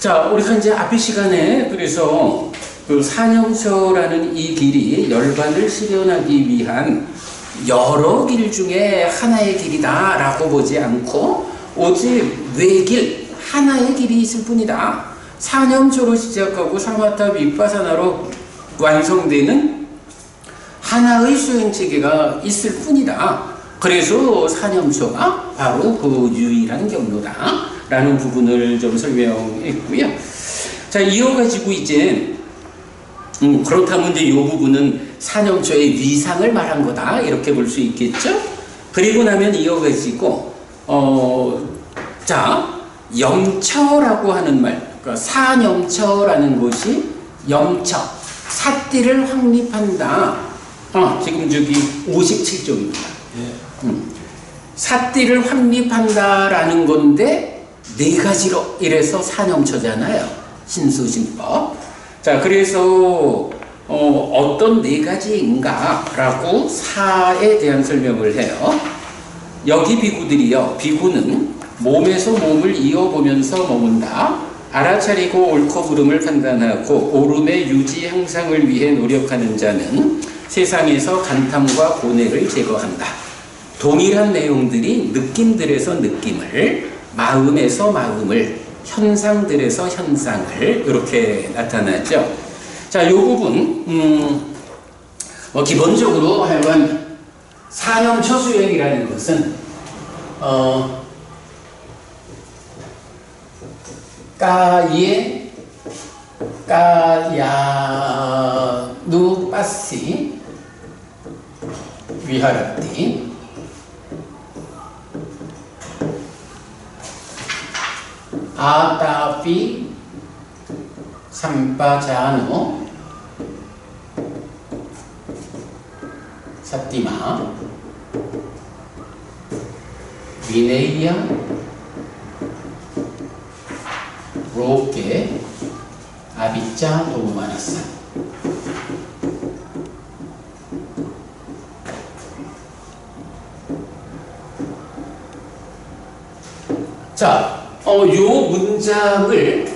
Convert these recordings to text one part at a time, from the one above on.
자, 우리가 이제 앞의 시간에 그래서 그 사념처라는 이 길이 열반을 실현하기 위한 여러 길 중에 하나의 길이다라고 보지 않고 오직 네 하나의 길이 있을 뿐이다. 사념초로 시작하고 사마타 빅파사나로 완성되는 하나의 수행체계가 있을 뿐이다. 그래서 사념초가 바로 그 유일한 경로다 라는 부분을 좀 설명했고요. 자, 이어가지고 이제 그렇다면 이제 이 부분은 사념초의 위상을 말한 거다 이렇게 볼 수 있겠죠. 그리고 나면 이어가지고 자, 염처라고 하는 말, 그러니까 사념처라는 것이 염처, 사띠를 확립한다. 지금 저기 57쪽입니다. 사띠를 확립한다라는 건데 네 가지로 이래서 사념처잖아요. 신수신법. 자, 그래서 어떤 네 가지인가라고 사에 대한 설명을 해요. 여기 비구들이요. 비구는 몸에서 몸을 이어보면서 머문다. 알아차리고 옳고 그름을 판단하고 옳음의 유지 향상을 위해 노력하는 자는 세상에서 간탐과 고뇌를 제거한다. 동일한 내용들이 느낌들에서 느낌을, 마음에서 마음을, 현상들에서 현상을 이렇게 나타나죠. 자, 이 부분 기본적으로 하여간 사념처 수행이라는 것은 까예 까야누 빠시 위하라티 아타피 삼파자노 사티마 위네이야 로케 아비짜 도마나사. 자, 요 문장을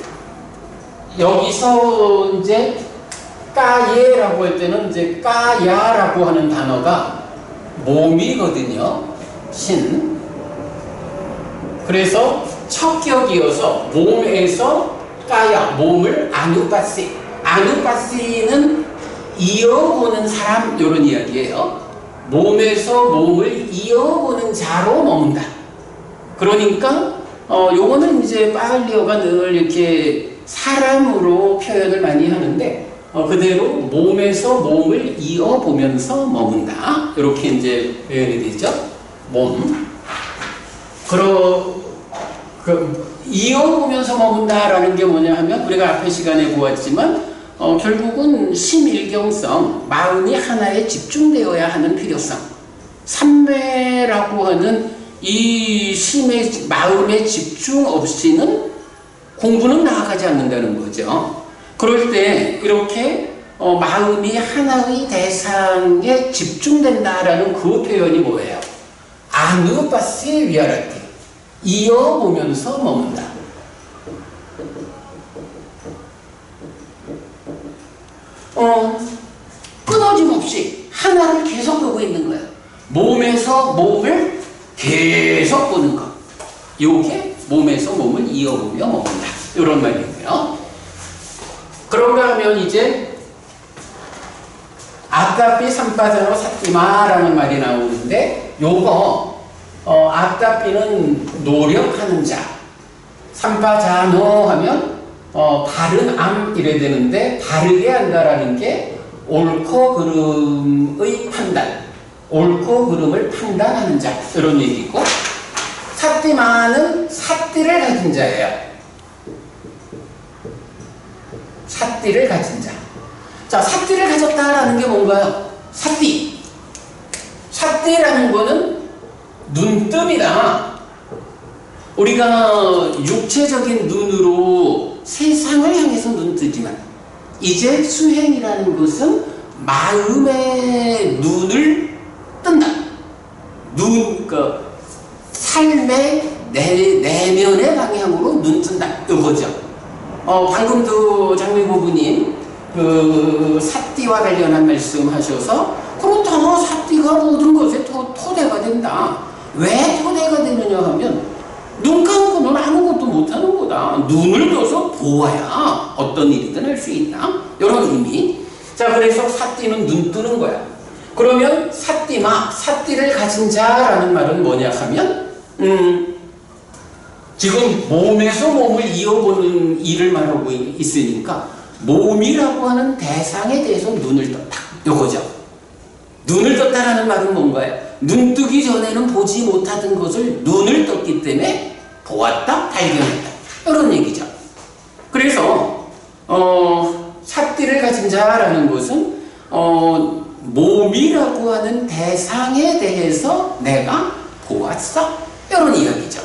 여기서 이제 까예라고 할 때는 이제 까야라고 하는 단어가 몸이거든요. 신. 그래서 척격이어서 몸에서 까야, 몸을 아누빠시. 아누빠시는 이어보는 사람, 이런 이야기예요. 몸에서 몸을 이어보는 자로 머문다. 그러니까 요거는 이제 파할리어가 늘 이렇게 사람으로 표현을 많이 하는데 그대로 몸에서 몸을 이어보면서 머문다. 이렇게 이제 표현이 되죠. 몸. 이어보면서 머문다라는 게 뭐냐 하면 우리가 앞의 시간에 보았지만 결국은 심일경성, 마음이 하나에 집중되어야 하는 필요성. 삼매라고 하는 이 심의 마음의 집중 없이는 공부는 나아가지 않는다는 거죠. 그럴 때 이렇게 마음이 하나의 대상에 집중된다라는 그 표현이 뭐예요? 아누빠시 위아라티. 이어보면서 머문다. 끊어짐 없이 하나를 계속 보고 있는 거예요. 몸에서 몸을 계속 보는 것. 요게 몸에서 몸을 이어보며 머문다. 이런 말이고요. 그런가 하면 이제 아따삐 삼빠자노 사티마라는 말이 나오는데 요거 아따삐는 노력하는 자, 삼빠자노 하면 바른 암 이래 되는데 바르게 한다라는 게 옳고 그름의 판단, 옳고 그름을 판단하는 자 이런 얘기고, 사띠마는 사띠를 가진 자예요. 사띠를 가진 자. 자, 사띠를 가졌다라는 게 뭔가요? 사띠. 사띠라는 거는 눈뜸이다. 우리가 육체적인 눈으로 세상을 향해서 눈 뜨지만 이제 수행이라는 것은 마음의 눈을 뜬다. 그러니까 삶의 내면의 방향으로 눈 뜬다. 이거죠. 방금도 장미부부님 그 사띠와 관련한 말씀하셔서 그렇다 사띠가 모든 것의 토대가 된다. 왜 토대가 되느냐 하면 눈 감고는 아무것도 못하는 거다. 눈을 떠서 보아야 어떤 일이든 할 수 있다. 이런 의미. 자, 그래서 사띠는 눈 뜨는 거야. 그러면 사띠를 가진 자라는 말은 뭐냐 하면 지금 몸에서 몸을 이어보는 일을 말하고 있으니까 몸이라고 하는 대상에 대해서 눈을 떴다. 요거죠. 눈을 떴다라는 말은 뭔가요? 눈 뜨기 전에는 보지 못하던 것을 눈을 떴기 때문에 보았다, 발견했다. 이런 얘기죠. 그래서 사띠를 가진 자라는 것은 몸이라고 하는 대상에 대해서 내가 보았어. 이런 이야기죠.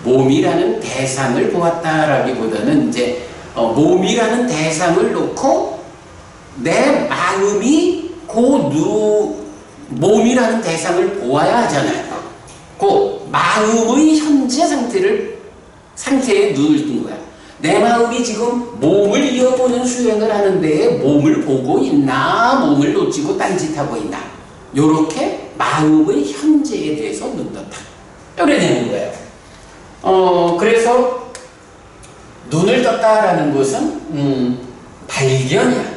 몸이라는 대상을 보았다라기보다는 이제 몸이라는 대상을 놓고 내 마음이 몸이라는 대상을 보아야 하잖아요. 그 마음의 현재 상태에 눈을 뜬 거야. 내 마음이 지금 몸을 이어보는 수행을 하는데 몸을 보고 있나, 몸을 놓치고 딴짓하고 있나, 요렇게 마음의 현재에 대해서 눈 떴다. 이렇게 되는 거예요. 그래서 눈을 떴다라는 것은 발견이야.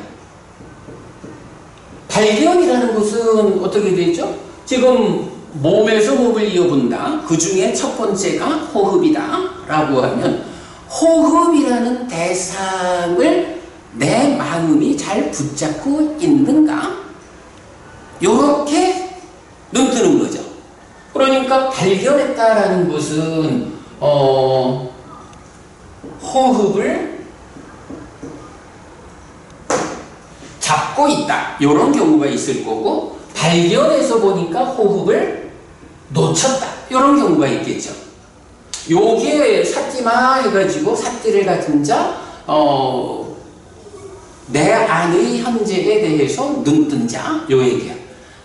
발견이라는 것은 어떻게 되죠? 지금 몸에서 몸을 이어본다. 그 중에 첫 번째가 호흡이다 라고 하면 호흡이라는 대상을 내 마음이 잘 붙잡고 있는가? 요렇게 눈 뜨는 거죠. 그러니까 발견했다라는 것은 호흡을 잡고 있다. 이런 경우가 있을 거고, 발견해서 보니까 호흡을 놓쳤다. 이런 경우가 있겠죠. 요게 사띠마 해가지고 사띠를 가진 자, 내 안의 현재에 대해서 눈 뜬 자, 요 얘기야.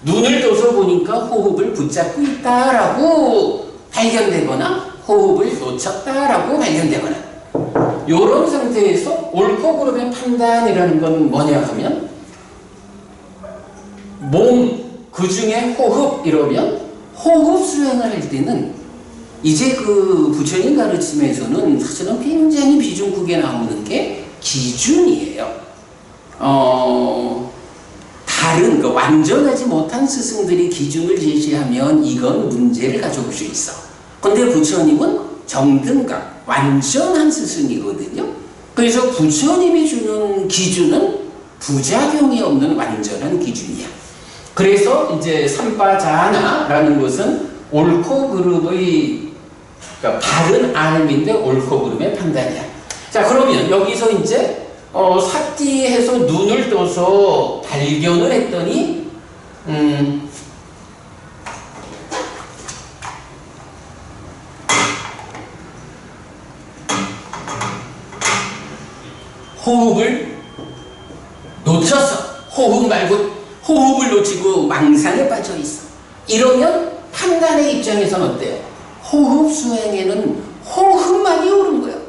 눈을 떠서 보니까 호흡을 붙잡고 있다라고 발견되거나 호흡을 놓쳤다라고 발견되거나, 이런 상태에서 옳고 그름의 판단이라는 건 뭐냐 하면 몸, 그 중에 호흡 이러면 호흡 수행을 할 때는 이제 그 부처님 가르침에서는 사실은 굉장히 비중 크게 나오는 게 기준이에요. 다른 완전하지 못한 스승들이 기준을 제시하면 이건 문제를 가져올 수 있어. 근데 부처님은 정등각, 완전한 스승이거든요. 그래서 부처님이 주는 기준은 부작용이 없는 완전한 기준이야. 그래서 이제 삼바자나라는 것은 옳고 그름의, 그러니까 바른 알미인데 옳고 그름의 판단이야. 자, 그러면 여기서 이제 사띠해서 눈을 떠서 발견을 했더니 호흡을 놓쳤어. 호흡 말고 호흡을 놓치고 망상에 빠져 있어. 이러면 판단의 입장에서는 어때요? 호흡 수행에는 호흡만이 옳은 거예요.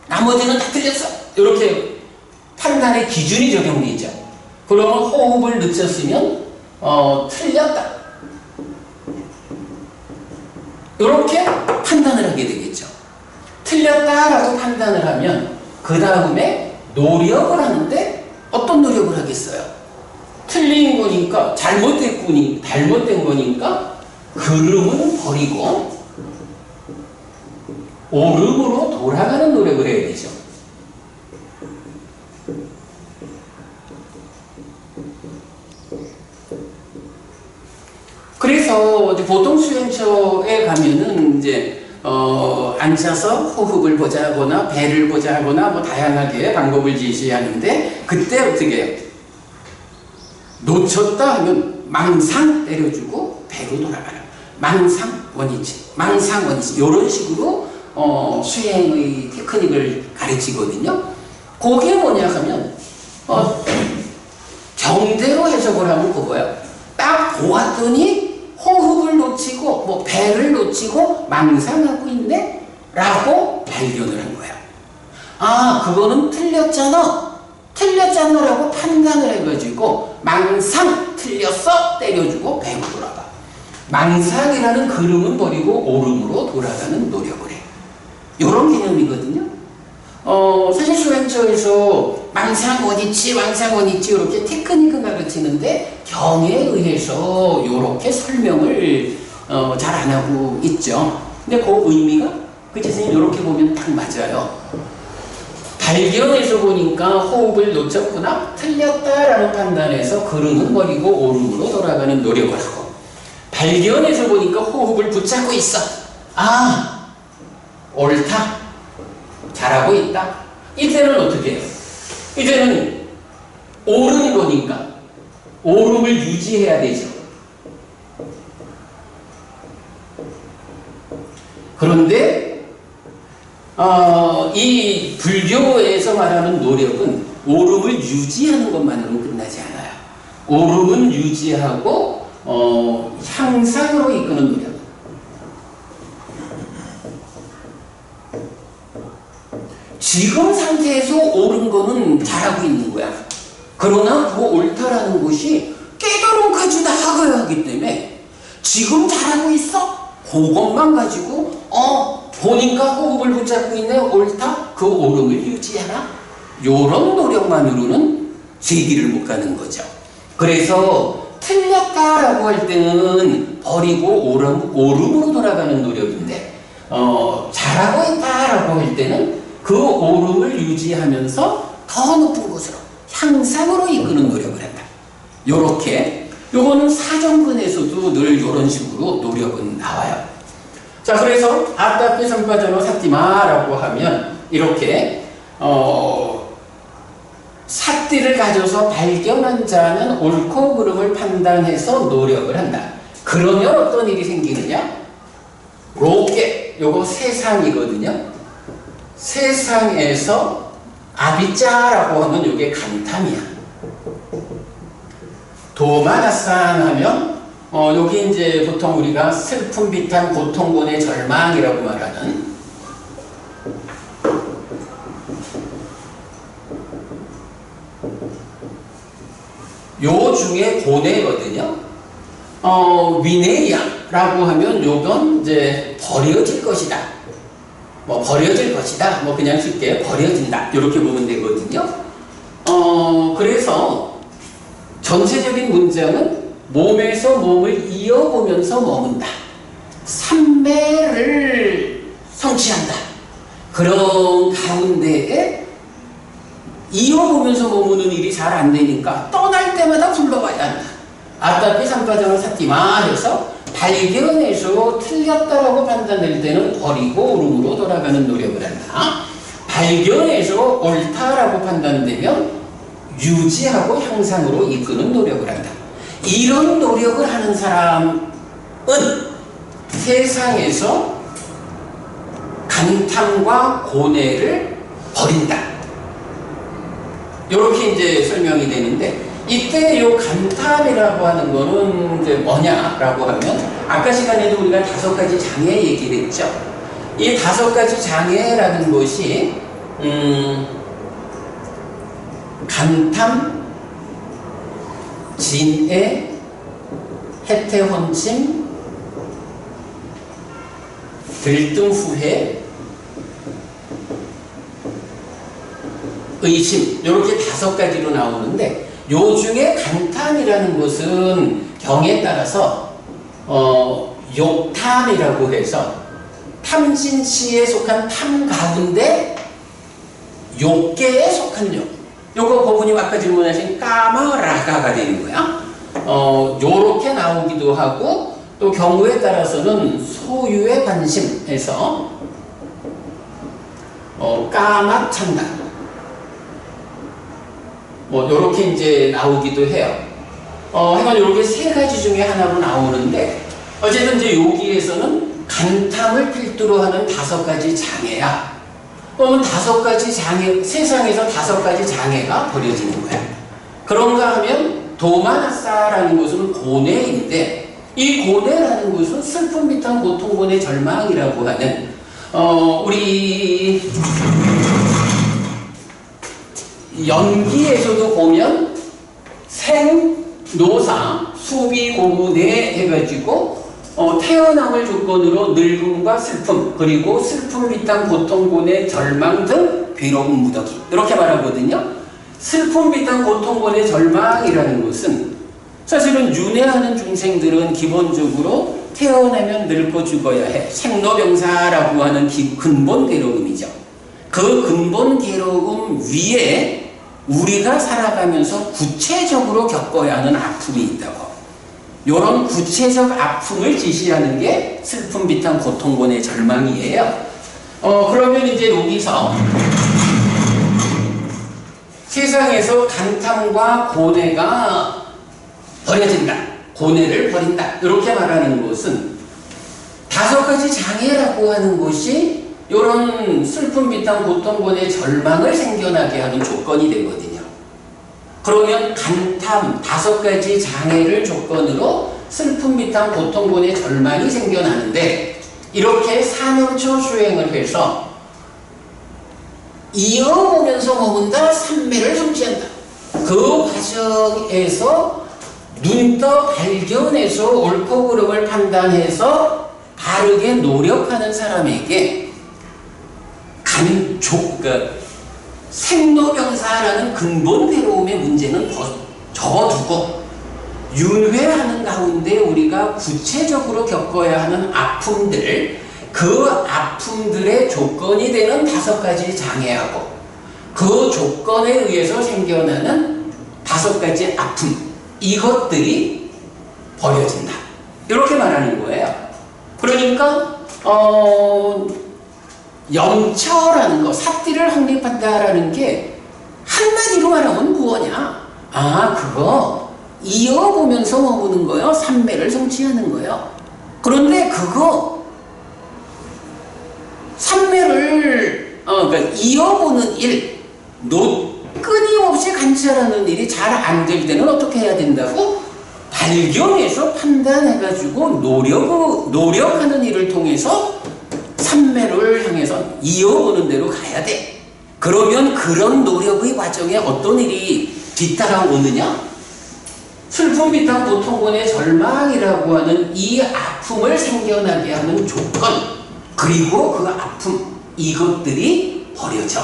나머지는 다 틀렸어. 이렇게 판단의 기준이 적용되죠. 그러면 호흡을 늦췄으면 틀렸다. 이렇게 판단을 하게 되겠죠. 틀렸다라고 판단을 하면 그 다음에 노력을 하는데 어떤 노력을 하겠어요? 틀린 거니까 잘못된 거니까 그름은 버리고 옳음으로 돌아가는 노력을 해야 되죠. 그래서 보통 수행처에 가면은 이제 앉아서 호흡을 보자 하거나 배를 보자 하거나 뭐 다양하게 방법을 제시하는데, 그때 어떻게 해요? 놓쳤다 하면 망상 때려주고 배로 돌아가라. 망상 원위치, 망상 원위치, 이런 식으로 수행의 테크닉을 가르치거든요. 그게 뭐냐 하면 정대로 해석을 하면 그거예요. 딱 보았더니 호흡을 놓치고 놓치고 배를 놓치고 망상하고 있네? 라고 발견을 한 거야. 아, 그거는 틀렸잖아. 틀렸잖아라고 판단을 해가지고 망상 틀렸어 때려주고 배로 돌아가. 망상이라는 그름은 버리고 오름으로 돌아가는 노력을 해. 이런 개념이거든요. 사실 수행처에서 망상 어디지 왕상 어디지 이렇게 테크닉을 가르치는데 경에 의해서 이렇게 설명을 잘 안 하고 있죠. 근데 그 의미가 그치 선생님 이렇게 보면 딱 맞아요. 발견해서 보니까 호흡을 놓쳤구나 틀렸다라는 판단에서 그름은 버리고 오름으로 돌아가는 노력을 하고, 발견해서 보니까 호흡을 붙잡고 있어. 아, 옳다. 잘하고 있다. 이때는 어떻게 해요? 이제는 옳은 거니까 옳음을 유지해야 되죠. 그런데 이 불교에서 말하는 노력은 옳음을 유지하는 것만으로 끝나지 않아요. 옳음은 유지하고 향상으로 이끄는 노력. 지금 상태에서 옳은 거는 잘하고 있는 거야. 그러나 그 옳다라는 것이 깨달음까지 나아가야 하기 때문에 지금 잘하고 있어? 그것만 가지고 보니까 호흡을 붙잡고 있네. 옳다? 그 옳음을 유지하라. 요런 노력만으로는 제기를 못 가는 거죠. 그래서 틀렸다라고 할 때는 버리고 옳음으로 돌아가는 노력인데 잘하고 있다라고 할 때는 그 옳음을 유지하면서 더 높은 곳으로 향상으로 이끄는 노력을 한다. 요렇게 요거는 사정근에서도 늘 이런 식으로 노력은 나와요. 자, 그래서 아따피 삼파전어 삿디마라고 하면 이렇게 삿디를 가져서 발견한 자는 옳고 그름을 판단해서 노력을 한다. 그러면 어떤 일이 생기느냐? 로게 요거 세상이거든요. 세상에서 아비짜라고 하면 요게 간탐이야. 도마나산 하면 여기 이제 보통 우리가 슬픔, 비탄, 고통, 고뇌, 절망이라고 말하는 요 중에 고뇌거든요. 위내야라고 하면 요건 이제 버려질 것이다. 버려질 것이다. 그냥 쉽게 버려진다. 이렇게 보면 되거든요. 그래서 전체적인 문장은 몸에서 몸을 이어보면서 머문다. 삼매를 성취한다. 그런 가운데에 이어보면서 머무는 일이 잘 안 되니까 떠날 때마다 불러와야 한다. 아따피 삼파전어 삿디마 해서 발견해서 틀렸다라고 판단될 때는 버리고 옳음으로 돌아가는 노력을 한다. 발견해서 옳다라고 판단되면 유지하고 향상으로 이끄는 노력을 한다. 이런 노력을 하는 사람은 세상에서 간탐과 고뇌를 버린다. 이렇게 이제 설명이 되는데, 이때 요 간탐이라고 하는 거는 이제 뭐냐라고 하면 아까 시간에도 우리가 5가지 장애 얘기를 했죠. 이 5가지 장애라는 것이 간탐, 진애, 해태혼침, 들뜸후회, 의심, 이렇게 5가지로 나오는데, 요 중에 간탐이라는 것은 경에 따라서 욕탐이라고 해서 탐진치에 속한 탐 가운데 욕계에 속한 욕. 요거 법원님 아까 질문하신 까마라가가 되는 거야. 요렇게 나오기도 하고, 또 경우에 따라서는 소유의 관심에서 까마찬다. 요렇게 이제 나오기도 해요. 하여간 요렇게 3가지 중에 하나로 나오는데, 어쨌든 이제 여기에서는 간탐을 필두로 하는 5가지 장애야. 그러면 5가지 장애, 세상에서 5가지 장애가 버려지는 거야. 그런가 하면 도마나사라는 것은 고뇌인데, 이 고뇌라는 것은 슬픔, 비탄, 고통, 고뇌, 절망이라고 하는 우리 연기에서도 보면 생, 노사, 수비, 고뇌 해가지고 태어남을 조건으로 늙음과 슬픔, 그리고 슬픔, 비탄, 고통, 고뇌, 절망 등 괴로운 무더기 이렇게 말하거든요. 슬픔, 비탄, 고통, 고뇌, 절망이라는 것은 사실은 윤회하는 중생들은 기본적으로 태어나면 늙고 죽어야 해. 생로병사라고 하는 근본 괴로움이죠. 그 근본 괴로움 위에 우리가 살아가면서 구체적으로 겪어야 하는 아픔이 있다고. 이런 구체적 아픔을 지시하는 게 슬픔, 비탄, 고통, 고뇌, 절망이에요. 그러면 이제 여기서 세상에서 간탐과 고뇌가 버려진다. 고뇌를 버린다. 이렇게 말하는 것은 5가지 장애라고 하는 것이 이런 슬픔, 비탄, 고통, 고뇌, 절망을 생겨나게 하는 조건이 되거든요. 그러면 간탐 5가지 장애를 조건으로 슬픔, 비탄, 고통, 고뇌, 절망이 생겨나는데 이렇게 사념초 수행을 해서 이어보면서 머문다 삼매를 성취한다. 그 과정에서 눈떠 발견해서 옳고 그름을 판단해서 바르게 노력하는 사람에게 그러니까 생로병사라는 근본 괴로움의 문제는 접어두고 윤회하는 가운데 우리가 구체적으로 겪어야 하는 아픔들, 그 아픔들의 조건이 되는 5가지 장애하고 그 조건에 의해서 생겨나는 5가지 아픔, 이것들이 버려진다. 이렇게 말하는 거예요. 그러니까 영처라는 거, 삿띠를 확립한다라는 게 한마디로 말하면 무엇이냐? 그거 이어보면서 머무는 거요. 삼매를 성취하는 거요. 그런데 그거 삼매를 그러니까 이어보는 일, 끊임없이 관찰하는 일이 잘 안 될 때는 어떻게 해야 된다고? 발견해서 판단해가지고 노력하는 일을 통해서 삼매를 향해서 이어오는 대로 가야 돼. 그러면 그런 노력의 과정에 어떤 일이 뒤따라오느냐? 슬픔, 비탄, 고통, 고뇌, 절망이라고 하는 이 아픔을 생겨나게 하는 조건, 그리고 그 아픔, 이것들이 버려져.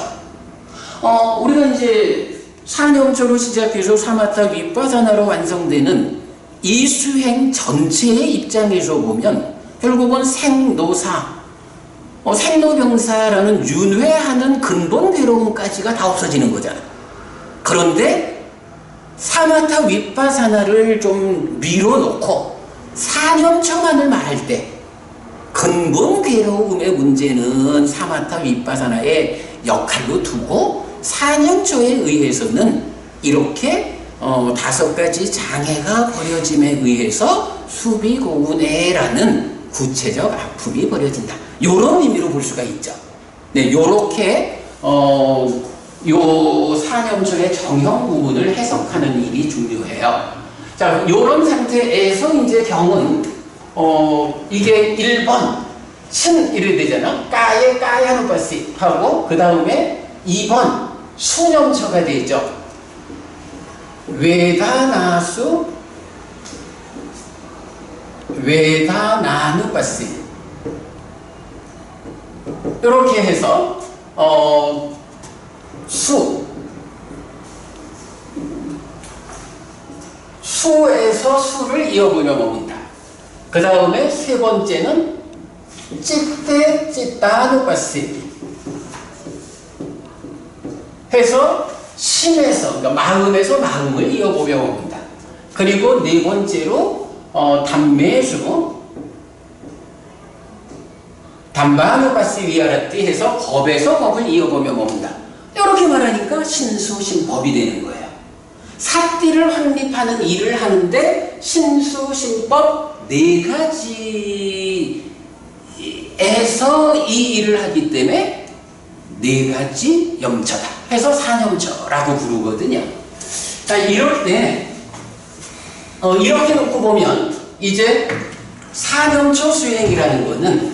우리가 이제 사념초로 시작해서 사마타 윗바사나로 완성되는 이 수행 전체의 입장에서 보면 결국은 생노사, 생로병사라는 윤회하는 근본 괴로움까지가 다 없어지는 거잖아. 그런데 사마타 윗바사나를 좀 밀어놓고 사념처만을 말할 때 근본 괴로움의 문제는 사마타 윗바사나의 역할로 두고 사념초에 의해서는 이렇게 5가지 장애가 버려짐에 의해서 수비고운해라는 구체적 아픔이 버려진다. 요런 의미로 볼 수가 있죠. 네, 요렇게 요 사념초의 정형 부분을 해석하는 일이 중요해요. 자, 요런 상태에서 이제 경은 이게 1번 신 이래 되잖아. 까에 까야누바시 하고 그 다음에 2번 수념처가 되죠. 외다나수 외다나누바시 이렇게 해서 수에서 수를 이어보며 먹는다. 그 다음에 3번째는 찌떼 찌따누바시 해서 심에서, 그러니까 마음에서 마음을 이어보며 먹는다. 그리고 4번째로 담매수 담바누바시 위아라띠 해서 법에서 법을 이어보며 먹는다. 이렇게 말하니까 신수신법이 되는 거예요. 삿띠를 확립하는 일을 하는데 신수신법 4가지에서 이 일을 하기 때문에 4가지 염처다 해서 사념처라고 부르거든요. 자, 이럴 때 이렇게 놓고 보면 이제 사념초 수행이라는 거는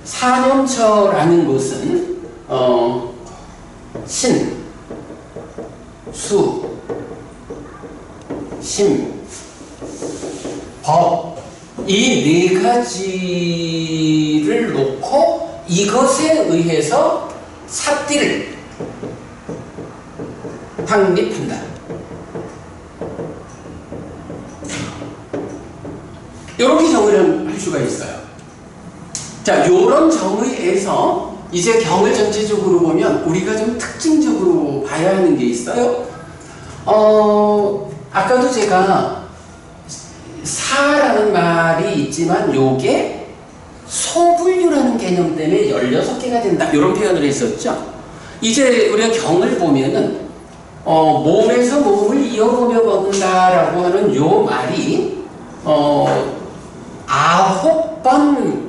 사념처라는 것은 신, 수, 심, 법 이 네 가지를 놓고 이것에 의해서 삿띠를 확립한다. 이렇게 정의를 할 수가 있어요. 자, 요런 정의에서 이제 경을 전체적으로 보면 우리가 좀 특징적으로 봐야 하는 게 있어요. 아까도 제가 사라는 말이 있지만 요게 소분류라는 개념 때문에 16개가 된다. 이런 표현을 했었죠. 이제 우리가 경을 보면은 몸에서 몸을 이어보며 먹는다라고 하는 요 말이 9번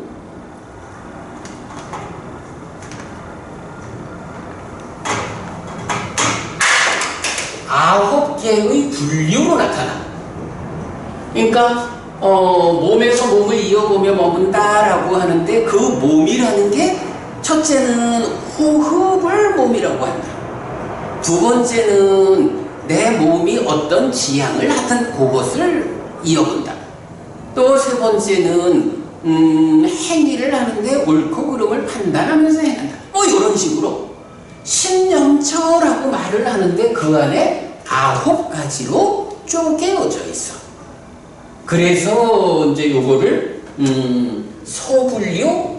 9개의 분류로 나타나. 그러니까 몸에서 몸을 이어보며 먹는다라고 하는데 그 몸이라는 게 첫째는 호흡을 몸이라고 한다. 두 번째는 내 몸이 어떤 지향을 하든 그것을 이어본다. 또 세 번째는 행위를 하는데 옳고 그름을 판단하면서 행한다. 뭐 이런 식으로 신념처라고 말을 하는데 그 안에 9가지로 쪼개어져 있어. 그래서 이제 요거를 소분류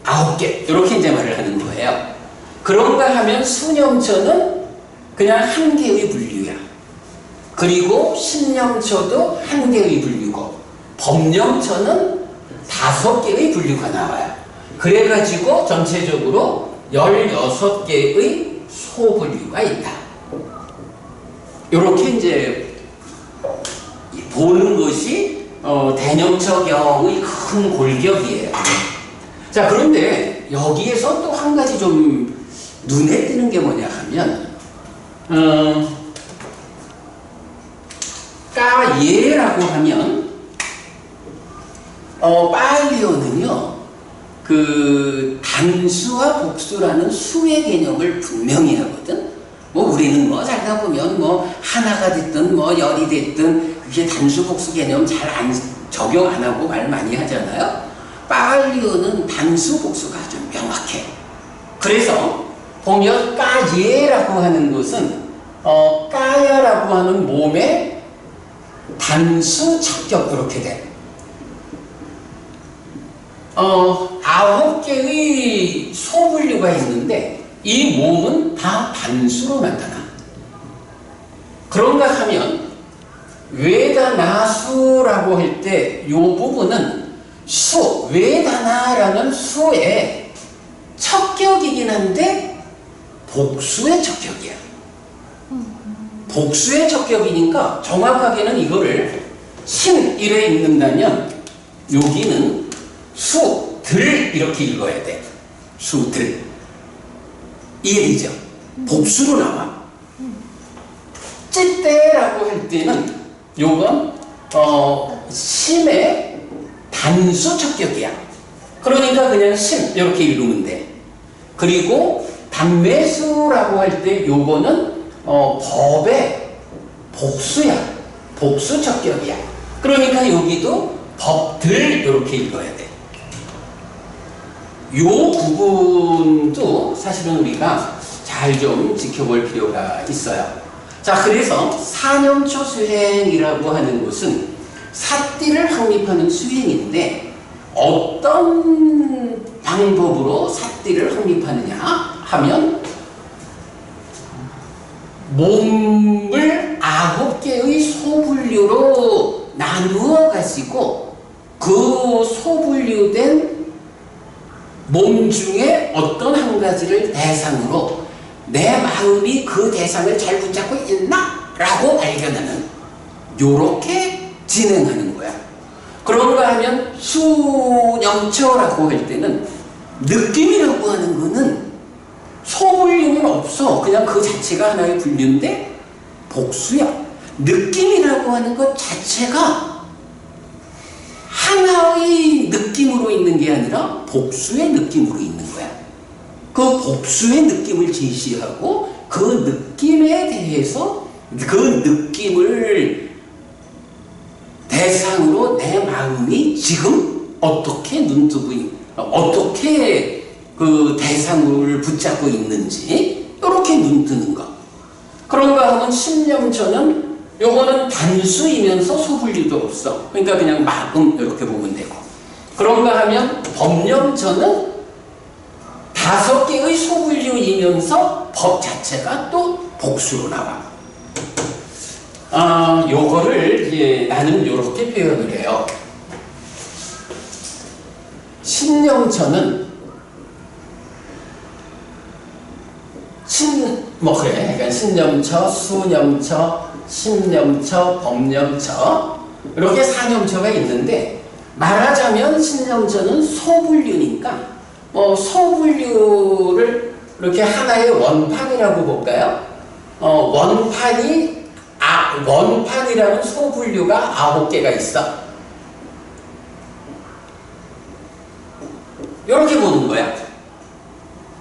9개 이렇게 이제 말을 하는 거예요. 그런가 하면 수념처는 그냥 한 개의 분류야. 그리고 신념처도 한 개의 분류고 법념처는 5개의 분류가 나와요. 그래가지고 전체적으로 16개의 소분류가 있다. 이렇게 이제 보는 것이 대념처경의 큰 골격이에요. 자, 그런데 여기에서 또 한 가지 좀 눈에 띄는 게 뭐냐 하면 까예라고 하면 빨리어는요 그 단수와 복수라는 수의 개념을 분명히 하거든. 뭐 우리는 뭐 살다 보면 뭐 하나가 됐든 뭐 열이 됐든 그게 단수 복수 개념 잘 안 적용 안 하고 말 많이 하잖아요. 빨리어는 단수 복수가 아주 명확해. 그래서 보면 까예라고 하는 것은 까야라고 하는 몸의 단수 척격 그렇게 돼. 9개의 소분류가 있는데 이 몸은 다 단수로 나타나. 그런가 하면 웨다나수라고 할 때 이 부분은 수, 웨다나라는 수의 척격이긴 한데 복수의 척격이야. 복수의 척격이니까 정확하게는 이거를 신 이래 읽는다면 여기는 수들 이렇게 읽어야 돼. 수들. 이해되죠? 복수로 나와. 찌떼라고 할 때는 요건 심의 단수 척격이야. 그러니까 그냥 심 이렇게 읽으면 돼. 그리고 단매수라고 할 때 요거는 법의 복수야. 복수 척격이야. 그러니까 여기도 법들 이렇게 읽어야 돼. 요 부분도 사실은 우리가 잘 좀 지켜볼 필요가 있어요. 자, 그래서 사념초 수행이라고 하는 것은 삿띠를 확립하는 수행인데 어떤 방법으로 삿띠를 확립하느냐 하면 몸을 9개의 소분류로 나누어 가지고 그 소분류된 몸 중에 어떤 한 가지를 대상으로 내 마음이 그 대상을 잘 붙잡고 있나? 라고 발견하는, 요렇게 진행하는 거야. 그런가 하면 수념처라고 할 때는 느낌이라고 하는 거는 소분류는 없어. 그냥 그 자체가 하나의 분류인데 복수야. 느낌이라고 하는 것 자체가 하나의 느낌으로 있는 게 아니라 복수의 느낌으로 있는 거야. 그 복수의 느낌을 제시하고 그 느낌에 대해서 그 느낌을 대상으로 내 마음이 지금 어떻게 눈뜨고 어떻게 그 대상을 붙잡고 있는지 이렇게 눈뜨는 거. 그런가 하면 신념처는 요거는 단수이면서 소분류도 없어. 그러니까 그냥 마음 이렇게 보면 되고. 그런가 하면 법념처는 5개의 소분류이면서 법 자체가 또 복수로 나와. 요거를 나는 요렇게 표현을 해요. 신념처는 그러니까 신념처, 수념처, 신념처, 법념처 이렇게 4념처가 있는데 말하자면 신념처는 소분류니까 소분류를 이렇게 하나의 원판이라고 볼까요? 원판이라는 소분류가 9개가 있어. 이렇게 보는 거야.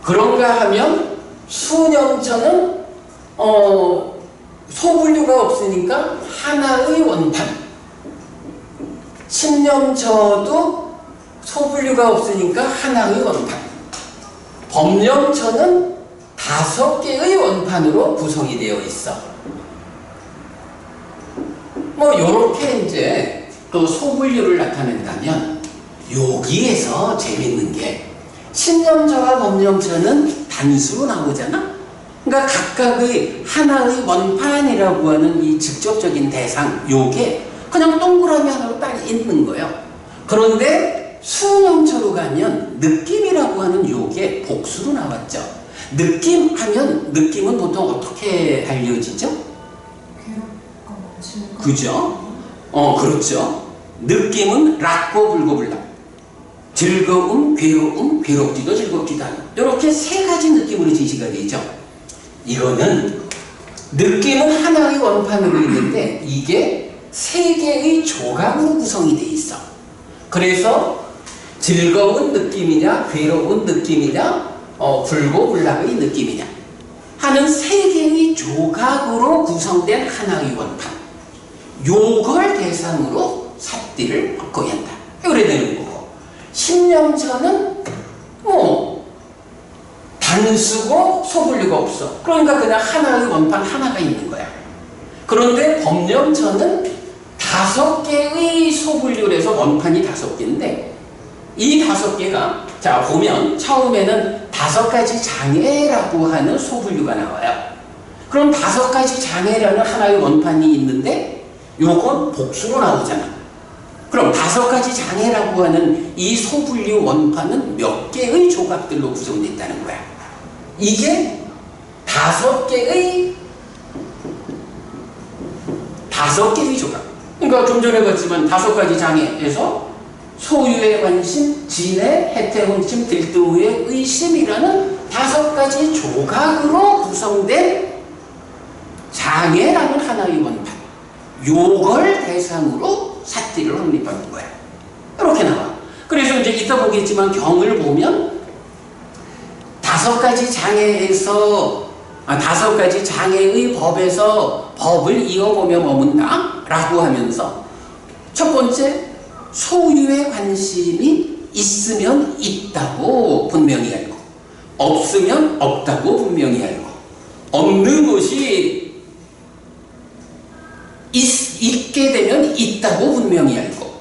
그런가 하면 수념처는 소분류가 없으니까 하나의 원판. 신념처도 소분류가 없으니까 하나의 원판. 법념처는 5개의 원판으로 구성이 되어 있어. 요렇게 이제 그 소분류를 나타낸다면 여기에서 재밌는 게 신념처와 법념처는 단수로 나오잖아? 그러니까 각각의 하나의 원판이라고 하는 이 직접적인 대상, 요게 그냥 동그라미 하나로 딱 있는 거예요. 그런데 수념처로 가면 느낌이라고 하는 요게 복수로 나왔죠. 느낌 하면 느낌은 보통 어떻게 알려지죠? 그죠? 그렇죠. 느낌은 락고 불고불락. 즐거움, 괴로움, 괴롭지도 즐겁지도 않아. 이렇게 3가지 느낌으로 제시가 되죠. 이거는 느낌은 하나의 원판으로 있는데 이게 3개의 조각으로 구성이 돼 있어. 그래서 즐거운 느낌이냐, 괴로운 느낌이냐, 불고불락의 느낌이냐 하는 3개의 조각으로 구성된 하나의 원판. 요걸 대상으로 삿띠를 바꿔야 한다. 이래 되는 거고. 신념처는 단수고 소분류가 없어. 그러니까 그냥 하나의 원판 하나가 있는 거야. 그런데 법념처는 5개의 소분류에서 원판이 5개인데 이 5개가 자 보면 처음에는 5가지 장애라고 하는 소분류가 나와요. 그럼 5가지 장애라는 하나의 원판이 있는데 요건 복수로 나오잖아. 그럼 5가지 장애라고 하는 이 소분류 원판은 몇 개의 조각들로 구성됐다는 거야. 이게 5개의 조각. 그러니까 좀 전에 봤지만 5가지 장애에서 소유의 관심, 진해, 해태혼심, 들뜨후의 의심이라는 5가지 조각으로 구성된 장애라는 하나의 원판. 요걸 대상으로 삿띠를 확립하는 거야. 이렇게 나와. 그래서 이제 이따 보겠지만 경을 보면 5가지 장애에서 5가지 장애의 법에서 법을 이어보며 머문다 라고 하면서 첫 번째 소유의 관심이 있으면 있다고 분명히 알고 없으면 없다고 분명히 알고 없는 것이 있게 되면 있다고 분명히 알고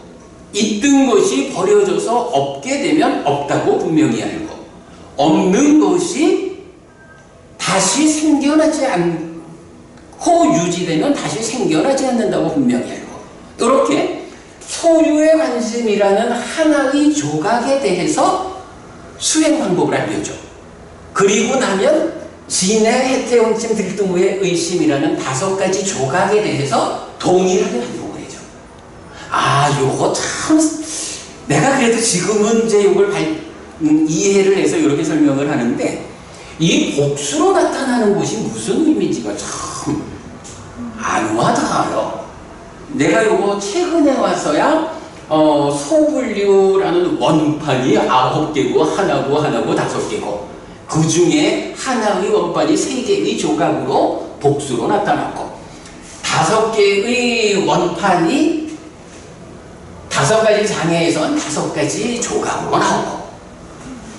있던 것이 버려져서 없게 되면 없다고 분명히 알고 없는 것이 다시 생겨나지 않고 유지되면 다시 생겨나지 않는다고 분명히 알고 이렇게 소유의 관심이라는 하나의 조각에 대해서 수행 방법을 알려줘. 그리고 나면 진해 해태용침 들등우의 의심이라는 5가지 조각에 대해서 동일하게 반복을 해줘. 아, 요거 참, 내가 그래도 지금은 이제 요걸 이해를 해서 이렇게 설명을 하는데, 이 복수로 나타나는 것이 무슨 의미인지가 참 안와닿아요. 내가 요거 최근에 와서야 소분류라는 원판이 9개고 하나고 5개고 그 중에 하나의 원판이 3개의 조각으로 복수로 나타났고 5개의 원판이 5가지 장애에선 5가지 조각으로 나오고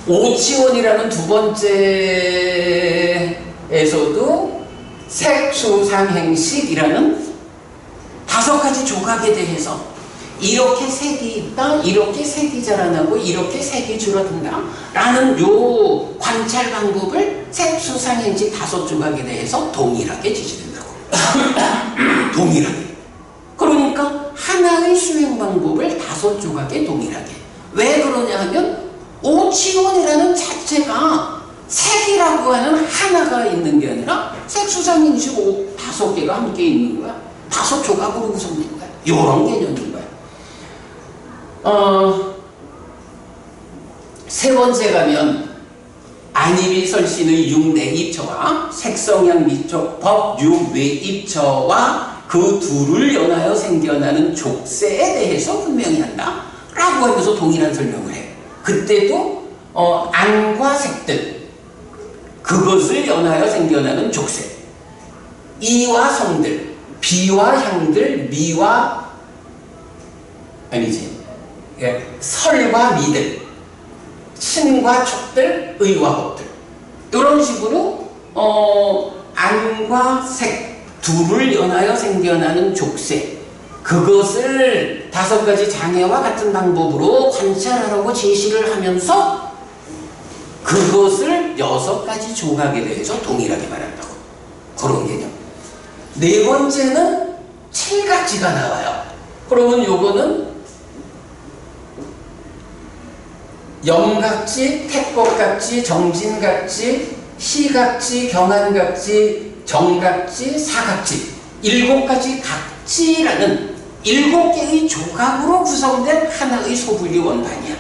오치원이라는 2번째에서도 색수상행식이라는 5가지 조각에 대해서 이렇게 색이 있다, 이렇게 색이 자라나고 이렇게 색이 줄어든다 라는 요 관찰 방법을 색수상행식 5조각에 대해서 동일하게 지시된다고. 동일하게. 그러니까 하나의 수행 방법을 5조각에 동일하게. 왜 그러냐 하면 오치원이라는 자체가 색이라고 하는 하나가 있는 게 아니라 색수상행식 5개가 함께 있는 거야. 5조각으로 구성된 거야. 요런 개념인 거야. 세 번째 가면 안입이 설신의 육내입처와 색성향 미촉법 육외입처와 그 둘을 연하여 생겨나는 족세에 대해서 분명히 한다 라고 하면서 동일한 설명을 해. 그때도 안과 색들 그것을 연하여 생겨나는 족세, 이와 성들, 비와 향들, 미와 아니지 설과 미들, 신과 촉들, 의와 법들 이런 식으로 안과 색 둘을 연하여 생겨나는 족세 그것을 5가지 장애와 같은 방법으로 관찰하라고 제시를 하면서 그것을 6가지 조각에 대해서 동일하게 말한다고. 그런 개념. 네 번째는 칠각지가 나와요. 그러면 요거는 염각지, 택법각지, 정진각지, 시각지, 경안각지, 정각지, 사각지 7가지 각지라는 7개의 조각으로 구성된 하나의 소분류 원판이야.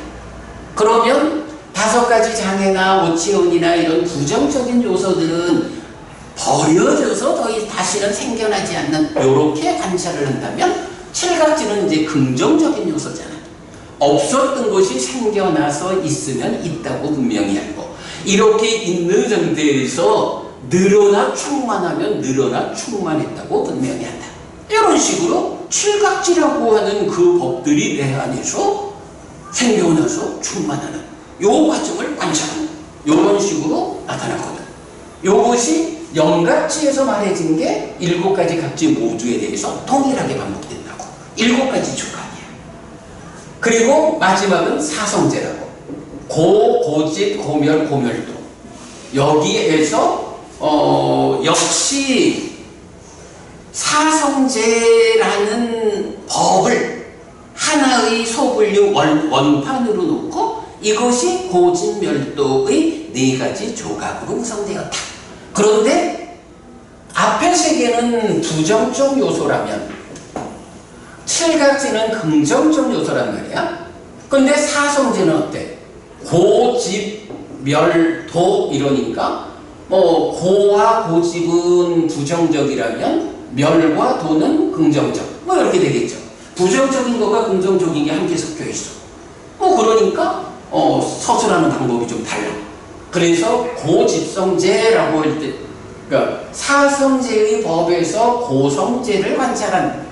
그러면 5가지 장애나 오치원이나 이런 부정적인 요소들은 버려져서 다시는 생겨나지 않는 이렇게 관찰을 한다면 칠각지는 이제 긍정적인 요소잖아. 없었던 것이 생겨나서 있으면 있다고 분명히 알고 이렇게 있는 상태에서 늘어나 충만하면 늘어나 충만했다고 분명히 한다. 이런 식으로 칠각지라고 하는 그 법들이 내 안에서 생겨나서 충만하는 요 과정을 관찰하는 요런 식으로 나타나거든. 요것이 염각지에서 말해진 게 7가지 각지 모두에 대해서 동일하게 반복된다고. 7가지 조각이야. 그리고 마지막은 사성제라고. 고집, 고멸, 고멸도. 여기에서 역시 사성제라는 법을 하나의 소분류 원판으로 놓고 이것이 고집멸도의 4가지 조각으로 구성되었다. 그런데 앞에 3개는 부정적 요소라면 칠각지는 긍정적 요소란 말이야. 근데 사성제는 어때? 고집멸도 이러니까 고와 고집은 부정적이라면 멸과 도는 긍정적 이렇게 되겠죠. 부정적인 것과 긍정적인 게 함께 섞여 있어. 그러니까 서술하는 방법이 좀 달라. 그래서 고집성제라고 할 때 그러니까 사성제의 법에서 고성제를 관찰한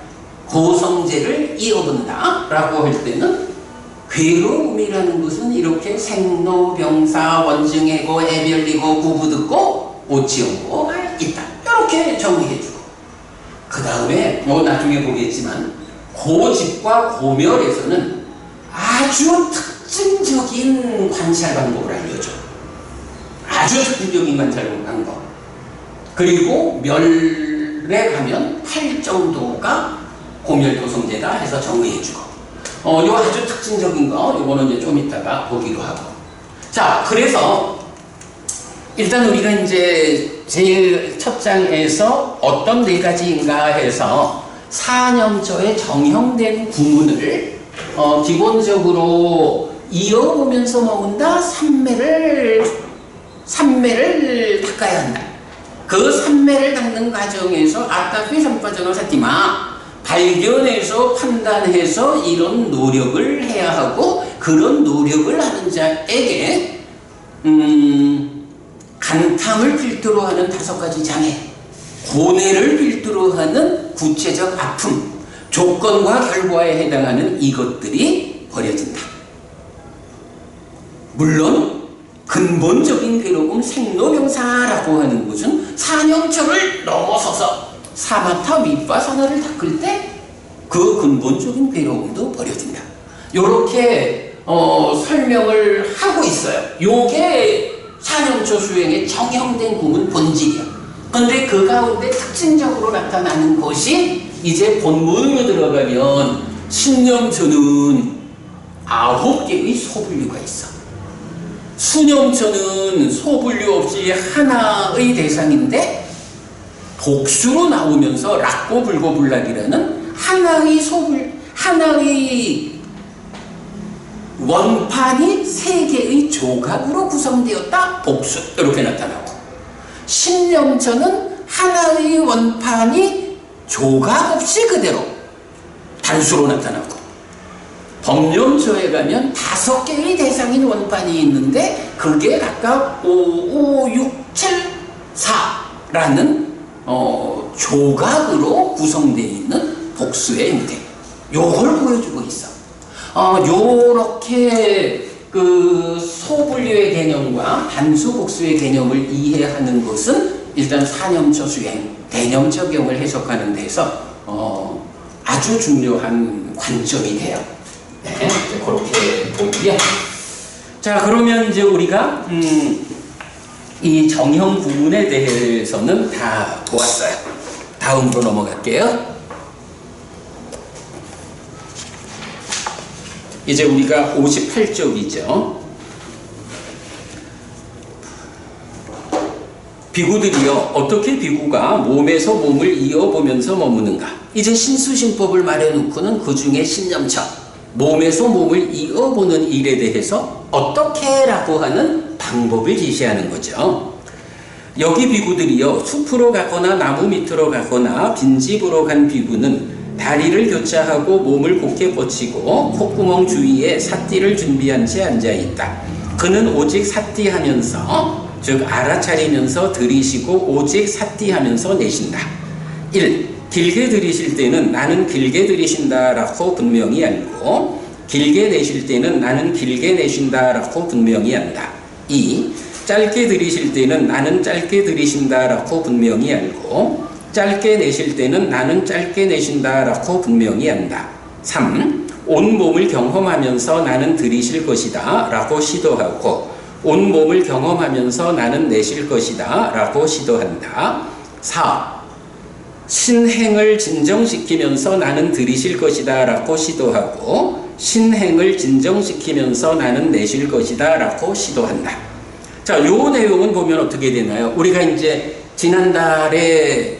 고성제를 이어본다 라고 할 때는 괴로움이라는 것은 이렇게 생로병사 원증해고 애별리고 구부듣고 오치연고가 있다 이렇게 정의해주고 그 다음에 나중에 보겠지만 고집과 고멸에서는 아주 특징적인 관찰 방법을 알려줘. 아주 특징적인 관찰 방법. 그리고 멸에 가면 8 정도가 고멸도성제다 해서 정의해주고 요 아주 특징적인 거 요거는 이제 좀 이따가 보기로 하고. 자, 그래서 일단 우리가 이제 제일 첫 장에서 어떤 네 가지인가 해서 사념처의 정형된 구문을 기본적으로 이어보면서 먹는다. 삼매를 닦아야 한다. 그 삼매를 닦는 과정에서 아따피 삼빠져나 사티마 발견해서 판단해서 이런 노력을 해야 하고, 그런 노력을 하는 자에게 간탐을 필두로 하는 5가지 장애, 고뇌를 필두로 하는 구체적 아픔, 조건과 결과에 해당하는 이것들이 버려진다. 물론 근본적인 괴로움 생로병사라고 하는 것은 사념처를 넘어서서 사마타 윗바사나를 닦을 때 그 근본적인 괴로움도 버려진다. 이렇게 설명을 하고 있어요. 요게 사념처 수행의 정형된 구문 본질이야. 그런데 그 가운데 특징적으로 나타나는 것이 이제 본문으로 들어가면 신념처는 9개의 소분류가 있어. 수념처는 소분류 없이 하나의 대상인데 복수로 나오면서 락고불고불락이라는 하나의 원판이 3개의 조각으로 구성되었다. 복수 이렇게 나타나고, 신념처는 하나의 원판이 조각 없이 그대로 단수로 나타나고, 법념처에 가면 5개의 대상인 원판이 있는데 그게 각각 5, 5, 6, 7, 4라는 조각으로 구성되어 있는 복수의 형태, 요걸 보여주고 있어. 요렇게 그 소분류의 개념과 단수 복수의 개념을 이해하는 것은 일단 사념처 수행, 대념처경을 해석하는 데서 아주 중요한 관점이 돼요. 네, 그렇게 보고요. 자, 그러면 이제 우리가 이 정형 구문에 대해서는 다 보았어요. 다음으로 넘어갈게요. 이제 우리가 58쪽이죠. 비구들이요, 어떻게 비구가 몸에서 몸을 이어보면서 머무는가. 이제 신수신법을 말해놓고는 그 중에 신념처, 몸에서 몸을 이어보는 일에 대해서 어떻게 라고 하는 방법을 제시하는 거죠. 여기 비구들이요, 숲으로 가거나 나무 밑으로 가거나 빈집으로 간 비구는 다리를 교차하고 몸을 곧게 뻗치고 콧구멍 주위에 삿띠를 준비한 채 앉아있다. 그는 오직 삿띠하면서, 즉 알아차리면서 들이쉬고 오직 삿띠하면서 내쉰다. 1. 길게 들이쉴 때는 나는 길게 들이쉰다 라고 분명히 알고, 길게 내쉴 때는 나는 길게 내쉰다 라고 분명히 안다. 2. 짧게 들이쉴 때는 나는 짧게 들이쉰다 라고 분명히 알고, 짧게 내쉴 때는 나는 짧게 내쉰다 라고 분명히 안다. 3. 온몸을 경험하면서 나는 들이쉴 것이다 라고 시도하고, 온몸을 경험하면서 나는 내쉴 것이다 라고 시도한다. 4. 신행을 진정시키면서 나는 들이쉴 것이다 라고 시도하고, 신행을 진정시키면서 나는 내쉴 것이다 라고 시도한다. 자, 요 내용은 보면 어떻게 되나요? 우리가 이제 지난달에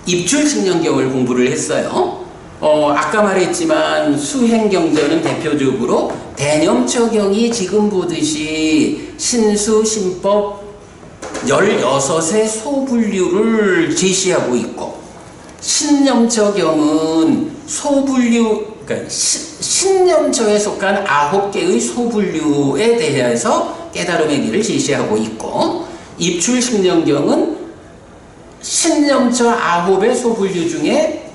입출신념경을 공부를 했어요. 아까 말했지만 수행경전은 대표적으로 대념처경이 지금 보듯이 신수, 신법 16의 소분류를 제시하고 있고, 신념처경은 소분류, 그러니까 신념처에 속한 9개의 소분류에 대해서 깨달음의 길을 제시하고 있고, 입출신념경은 신념처 9의 소분류 중에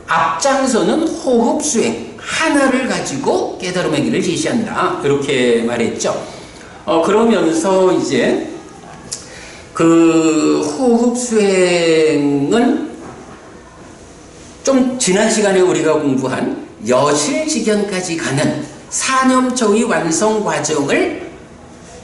앞장서는 호흡수행 하나를 가지고 깨달음의 길을 제시한다, 이렇게 말했죠. 그러면서 이제 그 호흡수행은 좀 지난 시간에 우리가 공부한 여실직연까지 가는 사념처의 완성 과정을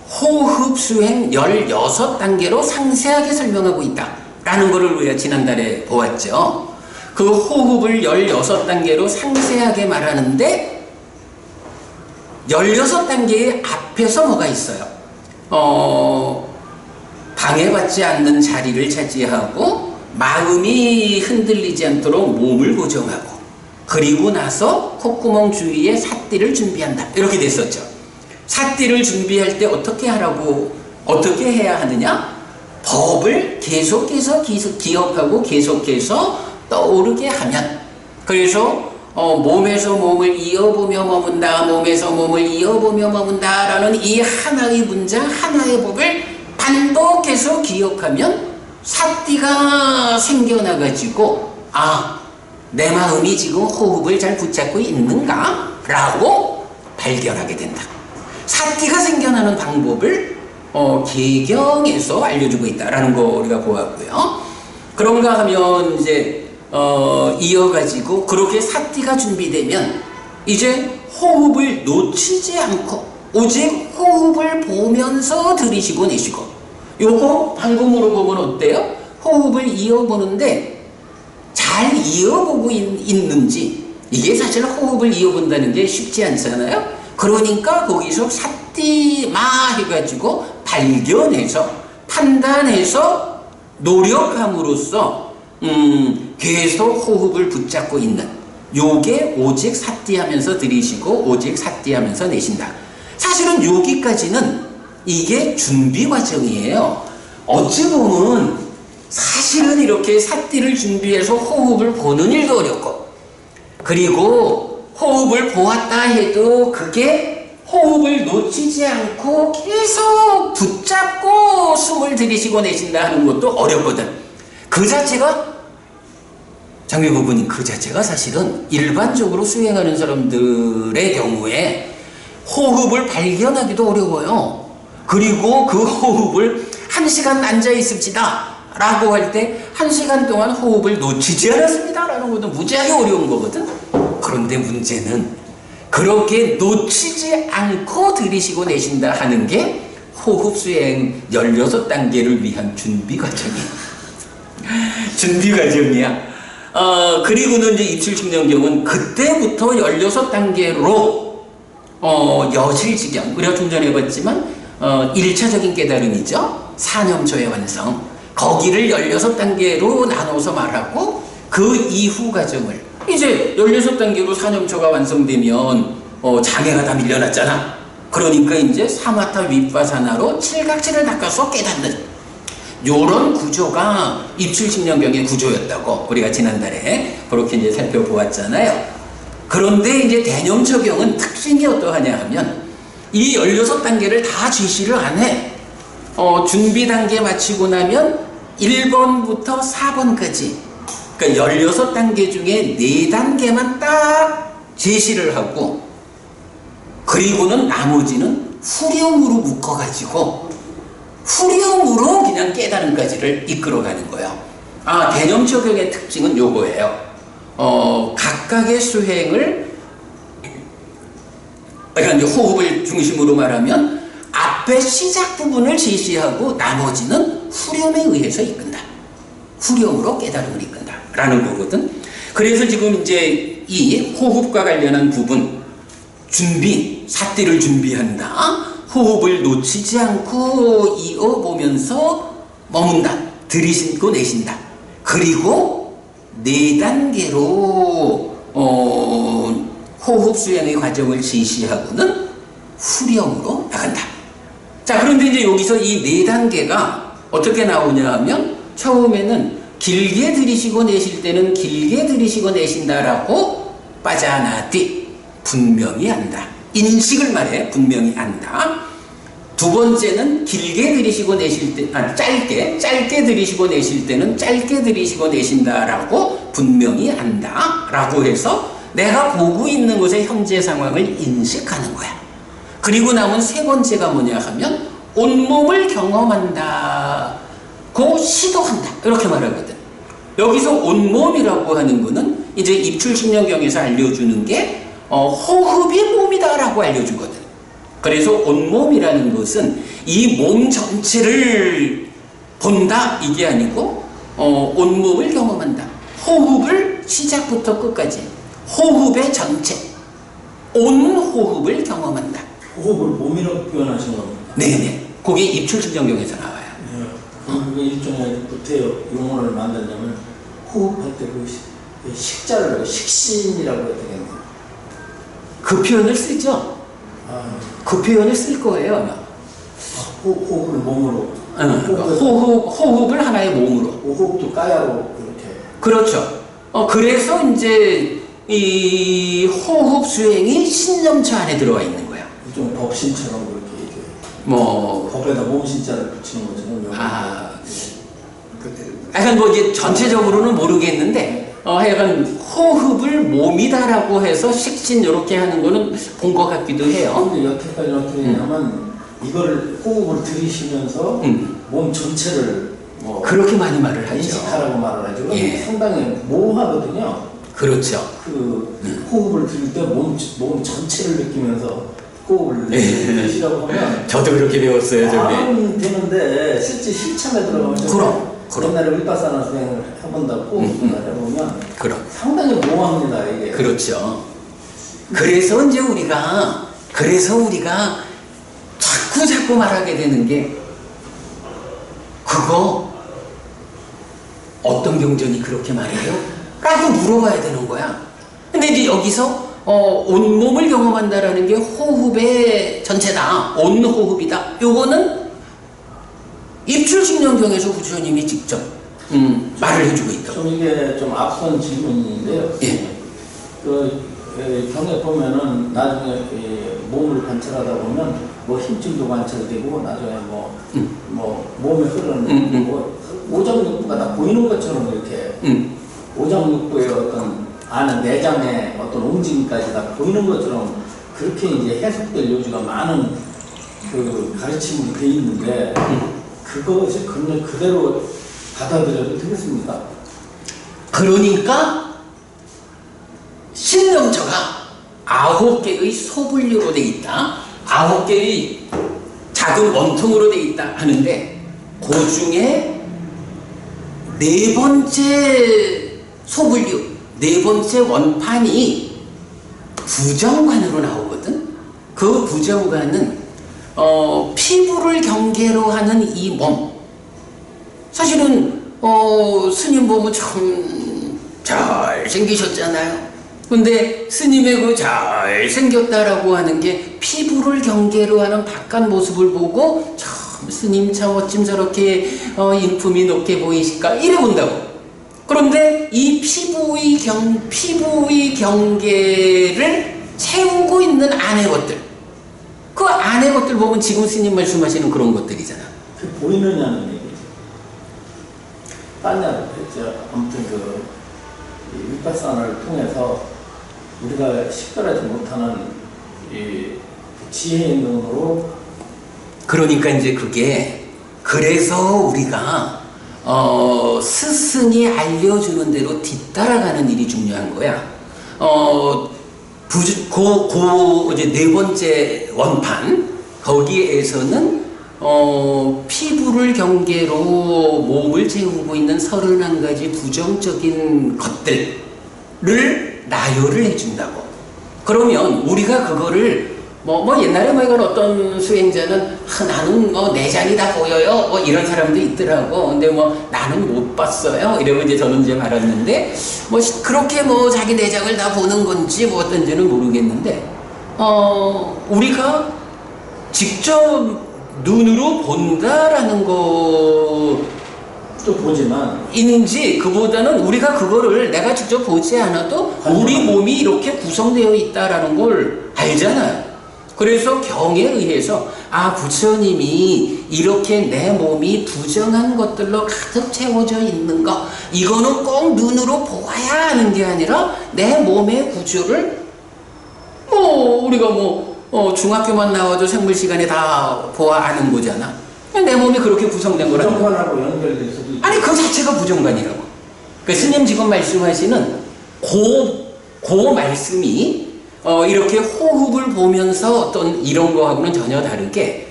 호흡수행 16단계로 상세하게 설명하고 있다 라는 것을 우리가 지난달에 보았죠. 그 호흡을 16단계로 상세하게 말하는데 16단계의 앞에서 뭐가 있어요? 방해받지 않는 자리를 차지하고 마음이 흔들리지 않도록 몸을 고정하고 그리고 나서 콧구멍 주위에 삿띠를 준비한다. 이렇게 됐었죠. 삿띠를 준비할 때 어떻게 해야 하느냐? 법을 계속해서 기억하고 계속해서 떠오르게 하면, 그래서 몸에서 몸을 이어보며 머문다, 몸에서 몸을 이어보며 머문다 라는 이 하나의 문장, 하나의 법을 반복해서 기억하면 삿띠가 생겨나가지고 내 마음이 지금 호흡을 잘 붙잡고 있는가? 라고 발견하게 된다. 삿띠가 생겨나는 방법을 계경에서 알려주고 있다라는 거 우리가 보았고요. 그런가 하면 이제 이어가지고 그렇게 삿띠가 준비되면 이제 호흡을 놓치지 않고 오직 호흡을 보면서 들이쉬고 내쉬고, 요거 방금으로 보면 어때요? 호흡을 이어보는데 잘 이어보고 있는지, 이게 사실 호흡을 이어본다는 게 쉽지 않잖아요. 그러니까 거기서 삿띠마 해가지고 발견해서 판단해서 노력함으로써 계속 호흡을 붙잡고 있는, 요게 오직 삿띠하면서 들이쉬고 오직 삿띠하면서 내쉰다. 사실은 여기까지는 이게 준비 과정이에요. 어찌 보면 사실은 이렇게 삿띠를 준비해서 호흡을 보는 일도 어렵고, 그리고 호흡을 보았다 해도 그게 호흡을 놓치지 않고 계속 붙잡고 숨을 들이쉬고 내쉰다 하는 것도 어렵거든. 그 자체가, 장미 부부님, 그 자체가 사실은 일반적으로 수행하는 사람들의 경우에 호흡을 발견하기도 어려워요. 그리고 그 호흡을 1시간 앉아 있읍시다 라고 할 때 1시간 동안 호흡을 놓치지 않았습니다 라는 것도 무지하게 어려운 거거든. 그런데 문제는 그렇게 놓치지 않고 들이쉬고 내쉰다 하는 게 호흡 수행 16단계를 위한 준비 과정이야. 준비 과정이야. 그리고는 이제 입출식령경은 그때부터 16단계로 여실지경, 우리가 좀 전에 봤지만 1차적인 깨달음이죠. 사념초의 완성, 거기를 16단계로 나눠서 말하고 그 이후 과정을 이제 16단계로 사념초가 완성되면 장애가 다 밀려났잖아. 그러니까 이제 사마타 윗바사나로 칠각지를 닦아서 깨닫는 요런 구조가 입출식령경의 구조였다고 우리가 지난달에 그렇게 이제 살펴보았잖아요. 그런데 이제 대념초경은 특징이 어떠하냐 하면 이 16단계를 다 지시를 안 해. 준비 단계 마치고 나면 1번부터 4번까지, 그러니까 16단계 중에 4단계만 딱 제시를 하고, 그리고는 나머지는 후렴으로 묶어가지고 후렴으로 그냥 깨달음까지를 이끌어가는 거예요. 대념초경의 특징은 요거예요. 각각의 수행을, 그러니까 호흡을 중심으로 말하면 앞에 시작 부분을 제시하고 나머지는 후렴에 의해서 이끈다. 후렴으로 깨달음을 이끈다 라는 거거든. 그래서 지금 이제 이 호흡과 관련한 부분, 준비, 삿띠를 준비한다, 호흡을 놓치지 않고 이어보면서 머문다, 들이쉬고 내쉰다, 그리고 4단계로 호흡 수행의 과정을 제시하고는 후렴으로 나간다. 자, 그런데 이제 여기서 이 4단계가 어떻게 나오냐 하면, 처음에는 길게 들이쉬고 내쉴 때는 길게 들이쉬고 내쉰다라고 빠자나띠, 분명히 안다. 인식을 말해, 분명히 안다. 두 번째는 길게 들이쉬고 내쉴 때, 짧게 들이쉬고 내쉴 때는 짧게 들이쉬고 내쉰다라고 분명히 안다 라고 해서 내가 보고 있는 것의 현재 상황을 인식하는 거야. 그리고 남은 세 번째가 뭐냐 하면 온몸을 경험한다, 고 시도한다, 이렇게 말하거든. 여기서 온몸이라고 하는 거는 이제 입출식령경에서 알려주는 게 호흡이 몸이다 라고 알려주거든. 그래서 온몸이라는 것은 이 몸 전체를 본다 이게 아니고 온몸을 경험한다. 호흡을 시작부터 끝까지, 호흡의 전체, 온 호흡을 경험한다. 호흡을 몸이라고 표현하신 겁니다. 네네. 그게 입출신경경에서 나와요. 그게 일종의 구태 용어를 만들려면 호흡할 때 그 식자를 식신이라고 해야 되겠네요. 그 표현을 쓰죠. 그 표현을 쓸 거예요 아마. 호흡을 몸으로. 호흡을 하나의 몸으로. 호흡도 까야로 그렇게. 그렇죠. 그래서 이제 이 호흡 수행이 신념처 안에 들어와 있는 거야. 좀 법신처럼 그렇게 이제 뭐 법에다 몸신자를 붙이는 것처럼. 약간 뭐 이제 전체적으로는 모르겠는데 약간 호흡을 몸이다라고 해서 식신 이렇게 하는 거는 본 것 같기도 해요. 근데 여태까지 어떻게 했냐면 이거를 호흡을 들이쉬면서 몸 전체를 뭐 그렇게 많이 말을 하죠. 인식하라고 말을 하죠. 예. 상당히 모호하거든요. 그렇죠. 그 호흡을 들일 때 몸 전체를 느끼면서 호흡을 들이쉬라고 하면 저도 그렇게 배웠어요. 마음은 되는데 실제 실천에 들어가면 그럼. 옛날에 윗바사나 수행을 해본다고 해보면 그럼. 상당히 모호합니다 이게. 그렇죠. 그래서 이제 우리가 자꾸 말하게 되는 게 그거 어떤 경전이 그렇게 말해요? 라고 물어봐야 되는 거야. 근데 이제 여기서 온몸을 경험한다라는 게 호흡의 전체다. 온호흡이다. 요거는 입출신경경에서 부처님이 직접 말을 해주고 있다. 좀 이게 좀 앞선 질문인데요. 예. 경에 보면은 나중에 몸을 관찰하다 보면 뭐 힘줄도 관찰되고 나중에 뭐 몸에 흐르는 뭐 오장육부가 다 보이는 것처럼 이렇게 오장육부의 어떤 안에 내장의 어떤 움직임까지 다 보이는 것처럼 그렇게 이제 해석될 요지가 많은 그 가르침이 돼 있는데 그것이 그냥 그대로 받아들여도 되겠습니까? 그러니까 신념처가 9개의 소분류로 돼 있다. 9개의 작은 원통으로 돼 있다 하는데 그 중에 네 번째 소분류, 네 번째 원판이 부정관으로 나오거든. 그 부정관은 피부를 경계로 하는 이 몸. 사실은 스님 보면 참 잘생기셨잖아요. 근데 스님의 그 잘생겼다라고 하는 게 피부를 경계로 하는 바깥 모습을 보고 참 스님 참 어쩜 저렇게 인품이 높게 보이실까 이래 본다고. 그런데 이 피부의 경계를 채우고 있는 안의 것들, 그 안의 것들 보면 지금 스님 말씀하시는 그런 것들이잖아. 그 보이느냐는 얘기죠. 딴냐로 했죠. 아무튼 그 윗바사나를 통해서 우리가 식별하지 못하는 이 지혜의 눈으로. 그러니까 이제 그게 그래서 우리가 스승이 알려주는 대로 뒤따라가는 일이 중요한 거야. 이제 네 번째 원판 거기에서는 피부를 경계로 몸을 채우고 있는 31가지 부정적인 것들을 나열을 해준다고. 그러면 우리가 그거를 옛날에 이건 어떤 수행자는 나는 내장이 다 보여요 이런 사람도 있더라고. 근데 나는 못 봤어요 이러고 이제 저는 이제 말았는데 그렇게 자기 내장을 다 보는 건지 어떤지는 모르겠는데 우리가 직접 눈으로 본다라는 또 보지만 인지 그보다는 우리가 그거를 내가 직접 보지 않아도 우리 몸이 이렇게 구성되어 있다라는 걸 알잖아요. 그래서 경에 의해서 부처님이 이렇게 내 몸이 부정한 것들로 가득 채워져 있는 거 이거는 꼭 눈으로 보아야 하는 게 아니라 내 몸의 구조를 우리가 중학교만 나와도 생물 시간에 다 보아 아는 거잖아. 내 몸이 그렇게 구성된 거라고. 부정관하고 연결돼서도 아니 그 자체가 부정관이라고. 그 스님 지금 말씀하시는 그 말씀이 이렇게 호흡을 보면서 어떤 이런 거하고는 전혀 다르게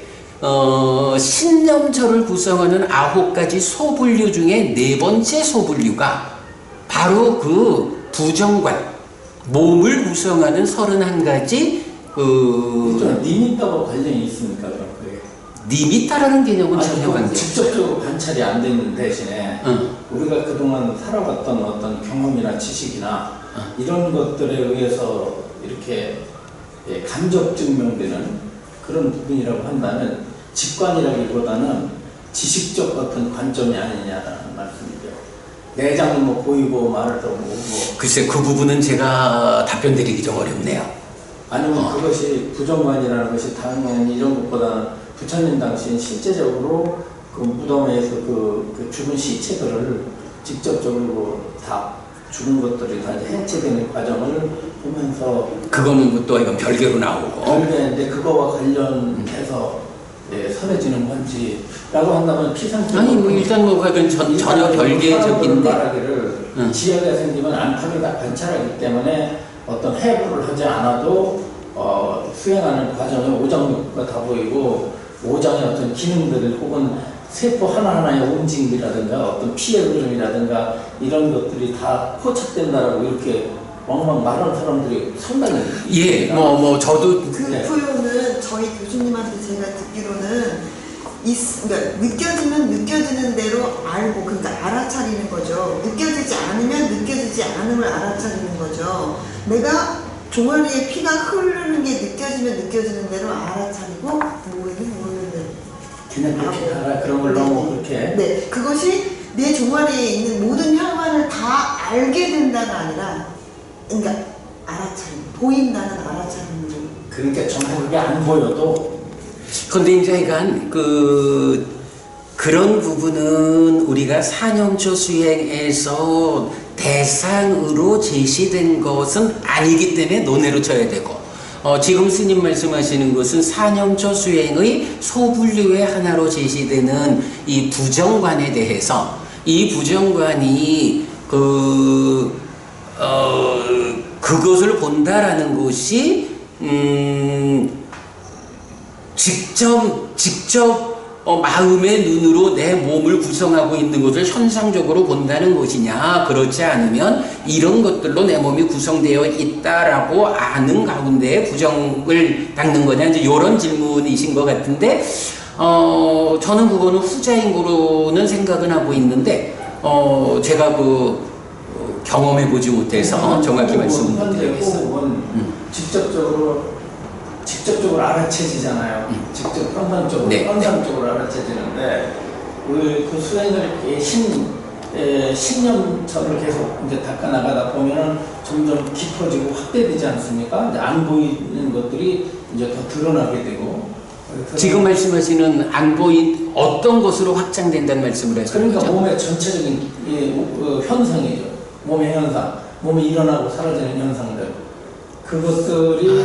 신념처를 구성하는 9가지 소분류 중에 네 번째 소분류가 바로 그 부정관, 몸을 구성하는 31가지 니미떡하고 관련이 있습니까? 그럼 그게 리미타라는 개념은 아니, 전혀 그 관계. 직접적으로 관찰이 안 되는 대신에 우리가 그동안 살아왔던 어떤 경험이나 지식이나 이런 것들에 의해서 이렇게 간접 증명되는 그런 부분이라고 한다면 직관이라기보다는 지식적 어떤 관점이 아니냐라는 말씀이죠. 내장은 뭐 보이고 말을 또 보고. 글쎄 그 부분은 제가 답변 드리기 좀 어렵네요. 아니면 그것이 부정관이라는 것이 당연히 이런 것보다는 부처님 당시엔 실제적으로 그 무덤에서 그 죽은 시체들을 직접적으로 다 죽은 것들이 다 이제 해체되는 과정을 보면서 그거는 또 이건 별개로 나오고. 별개인데 그거와 관련해서 선해지는 건지라고 한다면 피상적 아니 뭐 일단 뭐 그건 전혀 별개적인데. 말하기를 지역에 생기면 안팎을 다 관찰하기 때문에 어떤 해부를 하지 않아도 수행하는 과정에 오장육부가 다 보이고 오장의 어떤 기능들 혹은 세포 하나하나의 움직임이라든가 어떤 피의 흐름이라든가 이런 것들이 다 포착된다라고 이렇게 막 말하는 사람들이 상당히 예, 뭐 저도 그 네. 표현은 저희 교수님한테 제가 듣기로는 그러니까 느껴지면 느껴지는 대로 알고 그러니까 알아차리는 거죠. 느껴지지 않으면 느껴지지 않음을 알아차리는 거죠. 내가 종아리에 피가 흐르는 게 느껴지면 느껴지는 대로 알아차리고 모르면 모르는 대로 그냥 그렇게 알아 그런 걸 너무 그렇게 네, 그것이 내 종아리에 있는 모든 혈관을 다 알게 된다가 아니라 그러니까 알아차림, 보인다는 알아차림을. 그러니까 전부 그게 안 보여도 근데 이제 약간 그런 부분은 우리가 사념초 수행에서 대상으로 제시된 것은 아니기 때문에 논외로 쳐야 되고 지금 스님 말씀하시는 것은 사념초 수행의 소분류의 하나로 제시되는 이 부정관에 대해서 이 부정관이 그것을 본다라는 것이 직접 마음의 눈으로 내 몸을 구성하고 있는 것을 현상적으로 본다는 것이냐, 그렇지 않으면 이런 것들로 내 몸이 구성되어 있다라고 아는 가운데 부정을 닦는 거냐, 이제 이런 질문이신 것 같은데, 저는 그거는 후자인 거로는 생각은 하고 있는데, 제가 경험해보지 못해서 정확히 말씀을 못 드리겠어요. 호흡은 직접적으로 알아채지잖아요. 직접 평상적으로 네. 평상적으로 알아채지는데 그 수행을 신념처를 계속 이제 닦아 나가다 보면은 점점 깊어지고 확대되지 않습니까? 이제 안 보이는 것들이 이제 더 드러나게 되고. 지금 말씀하시는 안 보인 어떤 것으로 확장된다는 말씀을 하시는 그러니까 거죠? 몸의 전체적인 현상이죠. 몸의 현상, 몸이 일어나고 사라지는 현상들. 그것들이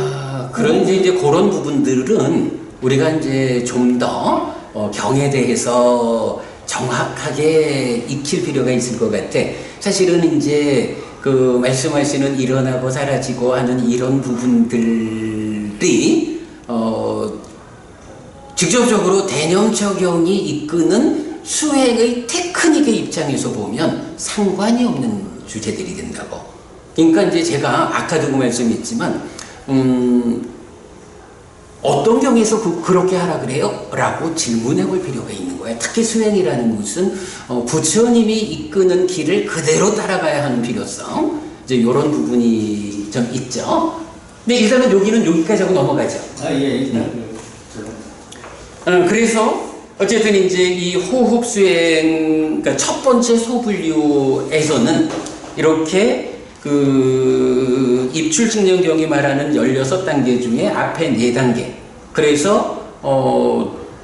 그런 이제 그런 부분들은 우리가 이제 좀 더 경에 대해서 정확하게 익힐 필요가 있을 것 같아. 사실은 이제 그 말씀하시는 일어나고 사라지고 하는 이런 부분들이 직접적으로 대념처경이 이끄는 수행의 테크닉의 입장에서 보면 상관이 없는 주제들이 된다고. 그러니까 이제 제가 아까도 그 말씀했지만 어떤 경에서 그렇게 하라 그래요? 라고 질문해 볼 필요가 있는 거예요. 특히 수행이라는 것은 부처님이 이끄는 길을 그대로 따라가야 하는 필요성, 이제 이런 부분이 좀 있죠. 근데 일단은 여기는 여기까지 하고 넘어가죠. 일단 그래서 어쨌든 이제 이 호흡 수행, 그러니까 첫 번째 소분류에서는 이렇게 그 입출증명경이 말하는 16단계 중에 앞에 4단계. 그래서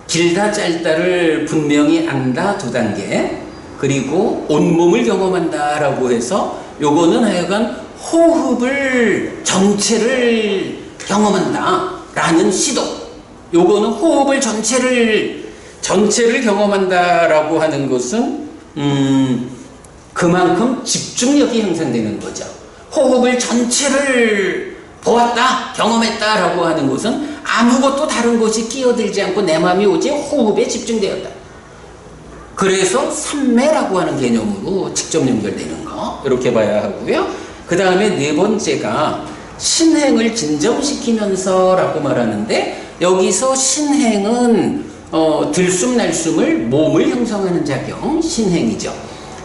길다 짧다를 분명히 안다 2단계. 그리고 온몸을 경험한다라고 해서 요거는 하여간 호흡을 전체를 경험한다라는 시도. 요거는 호흡을 전체를 경험한다라고 하는 것은 그만큼 집중력이 향상되는 거죠. 호흡을 전체를 보았다, 경험했다라고 하는 것은 아무것도 다른 것이 끼어들지 않고 내 마음이 오직 호흡에 집중되었다. 그래서 삼매라고 하는 개념으로 직접 연결되는 거, 이렇게 봐야 하고요. 그 다음에 4번째가 신행을 진정시키면서라고 말하는데, 여기서 신행은 들숨날숨을 몸을 형성하는 작용, 신행이죠.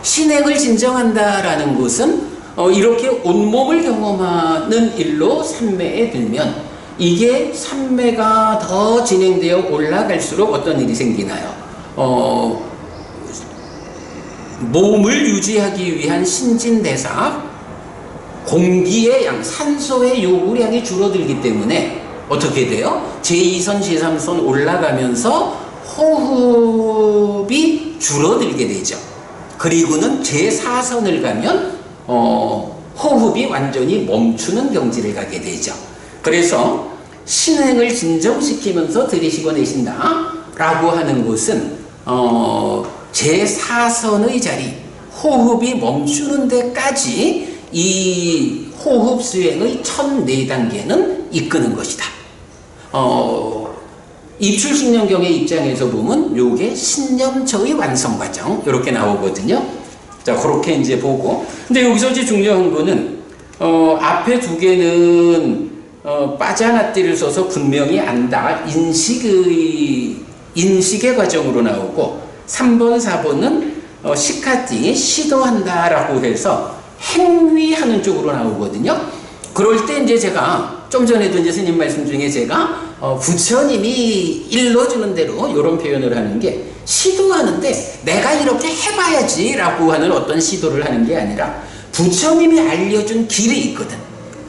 신행을 진정한다라는 것은 이렇게 온몸을 경험하는 일로 삼매에 들면 이게 삼매가 더 진행되어 올라갈수록 어떤 일이 생기나요? 몸을 유지하기 위한 신진대사, 공기의 양, 산소의 요구량이 줄어들기 때문에 어떻게 돼요? 제2선, 제3선 올라가면서 호흡이 줄어들게 되죠. 그리고는 제4선을 가면 호흡이 완전히 멈추는 경지를 가게 되죠. 그래서 신행을 진정시키면서 들이쉬고 내쉰다 라고 하는 것은 제4선의 자리, 호흡이 멈추는 데까지 이 호흡 수행의 첫 4단계는 이끄는 것이다. 입출신념경의 입장에서 보면 요게 신념처의 완성 과정 이렇게 나오거든요. 자, 그렇게 이제 보고. 근데 여기서 이제 중요한 거는 앞에 2개는 빠자나띠를 써서 분명히 안다, 인식의 과정으로 나오고 3번, 4번은 시카띠, 시도한다라고 해서 행위하는 쪽으로 나오거든요. 그럴 때 이제 제가 좀 전에도 이제 스님 말씀 중에 제가 부처님이 일러주는 대로 이런 표현을 하는 게 시도하는데 내가 이렇게 해봐야지 라고 하는 어떤 시도를 하는 게 아니라 부처님이 알려준 길이 있거든.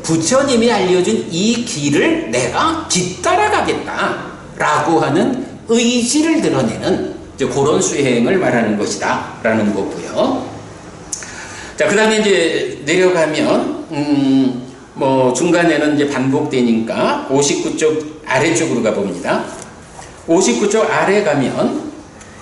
부처님이 알려준 이 길을 내가 뒤따라가겠다 라고 하는 의지를 드러내는 이제 그런 수행을 말하는 것이다 라는 거고요. 자, 그 다음에 이제 내려가면 뭐 중간에는 이제 반복되니까 59쪽 아래쪽으로 가봅니다. 59쪽 아래 가면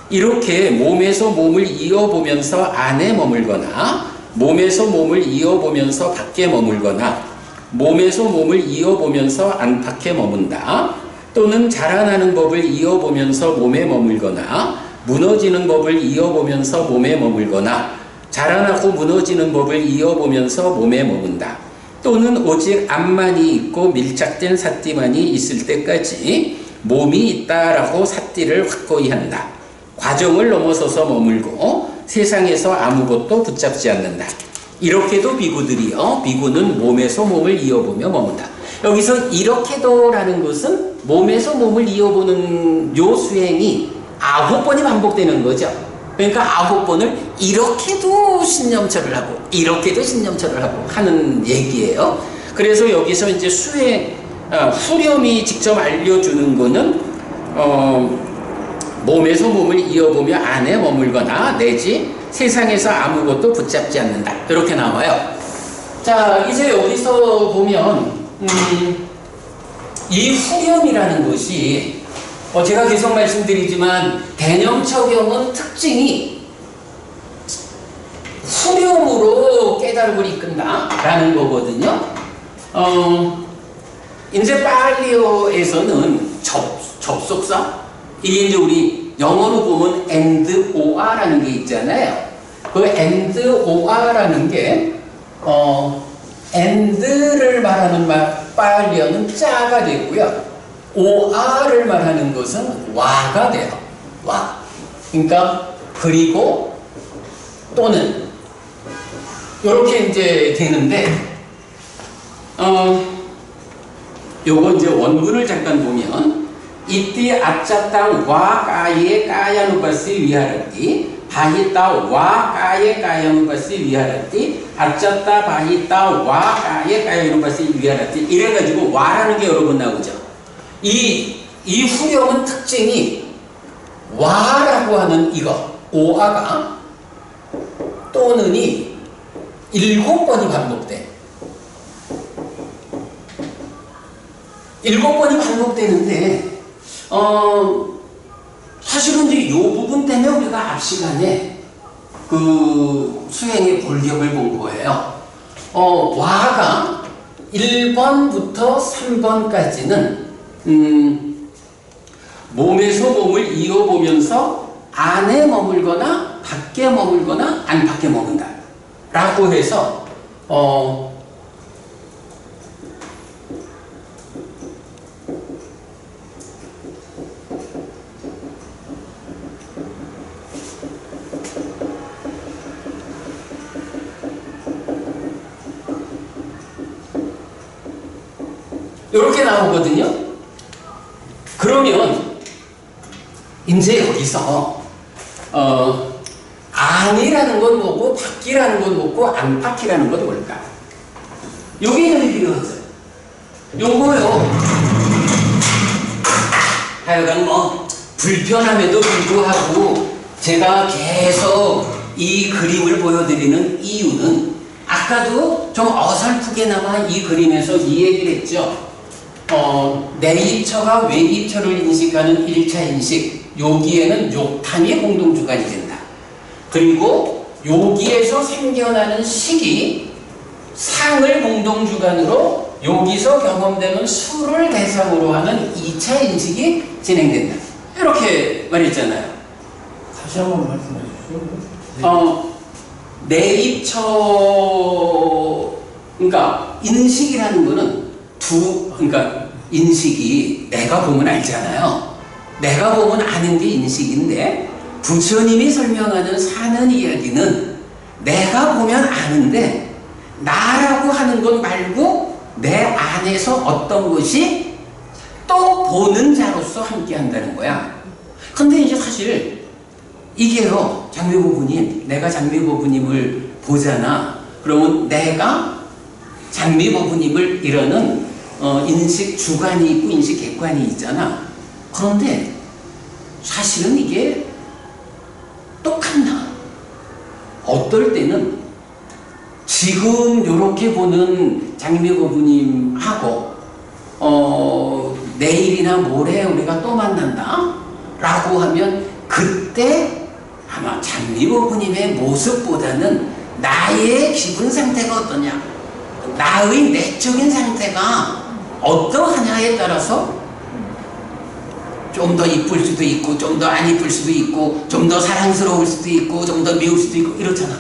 이렇게 몸에서 몸을 이어보면서 안에 머물거나 몸에서 몸을 이어보면서 밖에 머물거나 몸에서 몸을 이어보면서 안팎에 머문다, 또는 자라나는 법을 이어보면서 몸에 머물거나 무너지는 법을 이어보면서 몸에 머물거나 자라나고 무너지는 법을 이어보면서 몸에 머문다, 또는 오직 암만이 있고 밀착된 사띠만이 있을 때까지 몸이 있다라고 사띠를 확고히 한다. 과정을 넘어서서 머물고 세상에서 아무것도 붙잡지 않는다. 이렇게도 비구들이요, 비구는 몸에서 몸을 이어보며 머문다. 여기서 이렇게도라는 것은 몸에서 몸을 이어보는 요 수행이 9번이 반복되는 거죠. 그러니까 9번을 이렇게도 신념철을 하고 이렇게도 신념철을 하고 하는 얘기예요. 그래서 여기서 이제 수행, 후렴이 직접 알려주는 거는 몸에서 몸을 이어보며 안에 머물거나 내지 세상에서 아무것도 붙잡지 않는다, 이렇게 나와요. 자, 이제 여기서 보면 이 후렴이라는 것이 제가 계속 말씀드리지만 대념처경은 특징이 후렴으로 깨달음을 이끈다라는 거거든요. 이제 팔리어에서는 접속사, 이게 이제 우리 영어로 보면 and or라는 게 있잖아요. 그 and or라는 게 and를 말하는 팔리어는 짜가 되고요, or를 말하는 것은 와가 돼요. 와. 그러니까 그리고 또는 이렇게 이제 되는데, 요거 이제 원문을 잠깐 보면 이띠 아짜 땅 와 까예 까야누바스 위하라띠 바히따 와 까예 까야누바스 위하라띠 아짜따 바히따 와 까예 까야누바스 위하라띠, 이래가지고 와라는 게 여러 번 나오죠. 이 후렴은 특징이 와라고 하는 이거 오아가 또는이 7번이 반복돼. 7번이 반복되는데 사실은 이제 이 부분 때문에 우리가 앞 시간에 그 수행의 골격을 본 거예요. 와가 1번부터 3번까지는 몸에서 몸을 이어보면서 안에 머물거나 밖에 머물거나 안팎에 머문다 라고 해서 이렇게 나오거든요. 그러면 이제 여기서 안이라는 건 뭐고 밖이라는 건 뭐고 안팎이라는 건 뭘까? 여기는 필요하죠. 요거요. 하여간 뭐 불편함에도 불구하고 제가 계속 이 그림을 보여드리는 이유는 아까도 좀 어설프게나마 이 그림에서 이 얘기를 했죠. 내입처가 외입처를 인식하는 1차 인식, 여기에는 욕탕이 공동주관이 된다. 그리고 여기에서 생겨나는 식이 상을 공동주관으로 여기서 경험되는 수를 대상으로 하는 2차 인식이 진행된다. 이렇게 말했잖아요. 다시 한번 말씀해 주시죠. 내입처, 그러니까 인식이라는 거는 그러니까 인식이 내가 보면 알잖아요. 내가 보면 아는 게 인식인데 부처님이 설명하는 사는 이야기는 내가 보면 아는데 나라고 하는 것 말고 내 안에서 어떤 것이 또 보는 자로서 함께 한다는 거야. 근데 이제 사실 이게요, 장미보부님, 내가 장미보부님을 보잖아. 그러면 내가 장미보부님을 이러는 인식 주관이 있고 인식 객관이 있잖아. 그런데 사실은 이게 똑같나? 어떨 때는 지금 이렇게 보는 장미보부님하고 내일이나 모레 우리가 또 만난다 라고 하면 그때 아마 장미보부님의 모습보다는 나의 기분 상태가 어떠냐, 나의 내적인 상태가 어떠하냐에 따라서 좀 더 이쁠 수도 있고 좀 더 안 이쁠 수도 있고 좀 더 사랑스러울 수도 있고 좀 더 미울 수도 있고 이렇잖아.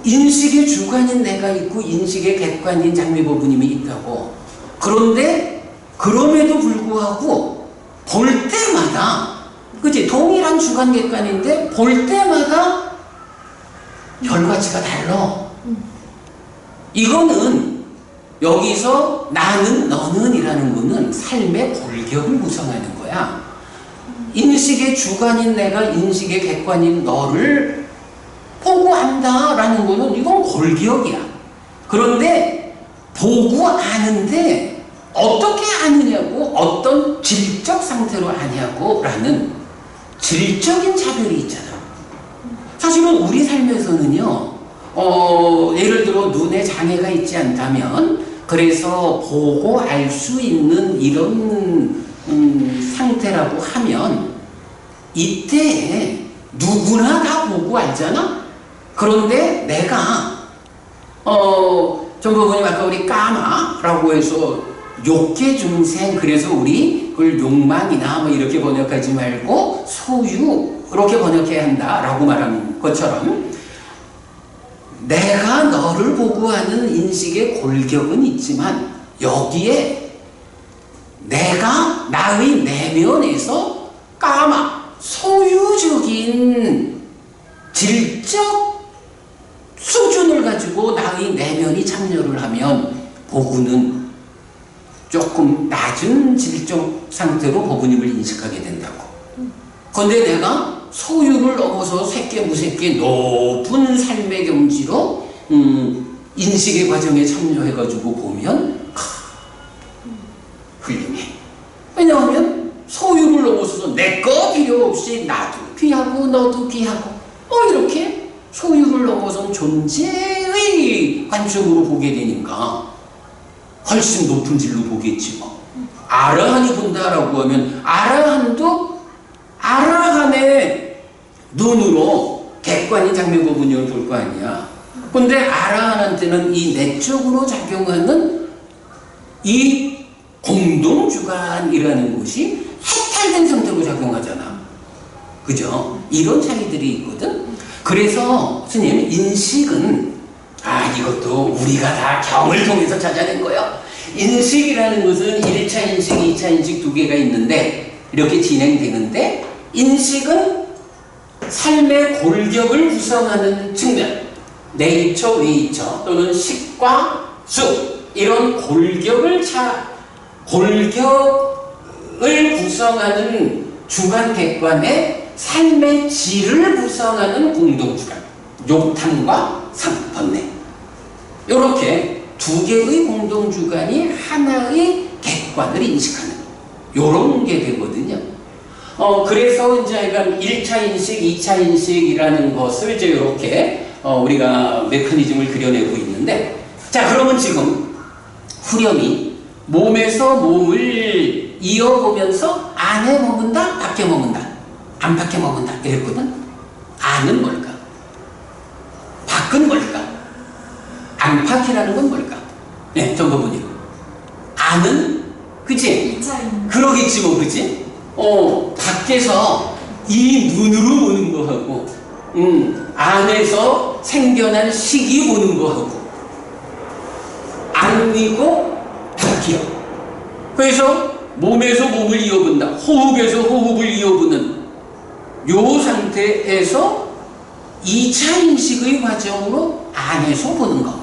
인식의 주관인 내가 있고 인식의 객관인 장미보부님이 있다고. 그런데 그럼에도 불구하고 볼 때마다, 그치? 동일한 주관 객관인데 볼 때마다 결과치가 달라. 이거는 여기서 나는 너는 이라는 거는 삶의 골격을 구성하는 거야. 인식의 주관인 내가 인식의 객관인 너를 보고 안다라는 거는 이건 골격이야. 그런데 보고 아는데 어떻게 아느냐고, 어떤 질적 상태로 아냐고 라는 질적인 차별이 있잖아. 사실은 우리 삶에서는요, 예를 들어 눈에 장애가 있지 않다면 그래서 보고 알 수 있는 이런 상태라고 하면 이때 누구나 다 보고 알잖아? 그런데 내가 정보부님 아까 우리 까마라고 해서 욕계 중생, 그래서 우리 그걸 욕망이나 뭐 이렇게 번역하지 말고 소유 이렇게 번역해야 한다라고 말한 것처럼 내가 너를 보고 하는 인식의 골격은 있지만 여기에 내가 나의 내면에서 까마 소유적인 질적 수준을 가지고 나의 내면이 참여를 하면 보구는 조금 낮은 질적 상태로 보부님을 인식하게 된다고. 그런데 내가 소유를 넘어서 새끼 무새끼 높은 삶의 경지로 인식의 과정에 참여해가지고 보면 훌륭해. 왜냐하면 소유를 넘어서서 내 거 필요 없이 나도 귀하고 너도 귀하고 이렇게 소유를 넘어선 존재의 관점으로 보게 되니까 훨씬 높은 질로 보겠지 뭐. 아라한이 본다라고 하면 아라한도 아라한의 눈으로 객관인 장미보부님을 볼 거 아니야. 근데 아라한한테는 이 내적으로 작용하는 이 공동주관이라는 것이 해탈된 상태로 작용하잖아. 그죠? 이런 차이들이 있거든. 그래서 스님, 인식은 이것도 우리가 다 경을 통해서 찾아낸 거예요. 인식이라는 것은 1차 인식, 2차 인식 두 개가 있는데 이렇게 진행되는데, 인식은 삶의 골격을 구성하는 측면, 내입처, 외입처 또는 식과 수, 이런 골격을 구성하는 주관 객관의 삶의 질을 구성하는 공동주관, 욕탕과 상, 번뇌. 이렇게 두 개의 공동주관이 하나의 객관을 인식하는 요런 게 되거든요. 그래서 이제 약간 1차 인식, 2차 인식이라는 것을 이제 이렇게 우리가 메커니즘을 그려내고 있는데, 자, 그러면 지금 후렴이 몸에서 몸을 이어보면서 안에 머문다, 밖에 머문다, 안팎에 머문다 이랬거든. 안은 뭘까? 밖은 뭘까? 안팎이라는 건 뭘까? 네, 정보분이. 안은, 그치? 2차인. 그러겠지 뭐, 그치? 밖에서 이 눈으로 보는 거하고, 안에서 생겨난 식이 보는 거하고, 안이고 밖이요. 그래서 몸에서 몸을 이어본다, 호흡에서 호흡을 이어보는 요 상태에서 2차 인식의 과정으로 안에서 보는 거,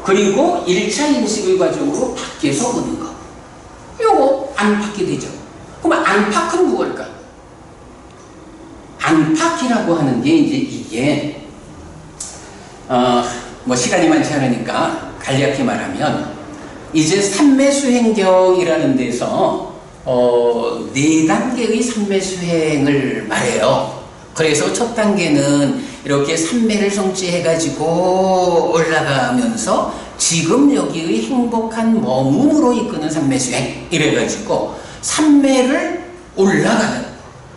그리고 1차 인식의 과정으로 밖에서 보는 거, 요거 안팎이 되죠. 그럼 안팎은 무엇일까? 안팎이라고 하는 게 이제 이게 뭐 시간이 많지 않으니까 간략히 말하면 이제 삼매수행경이라는 데서 4단계의 삼매수행을 말해요. 그래서 첫 단계는 이렇게 삼매를 성취해가지고 올라가면서 지금 여기의 행복한 머움으로 이끄는 삼매수행 이래가지고 삼매를 올라가는,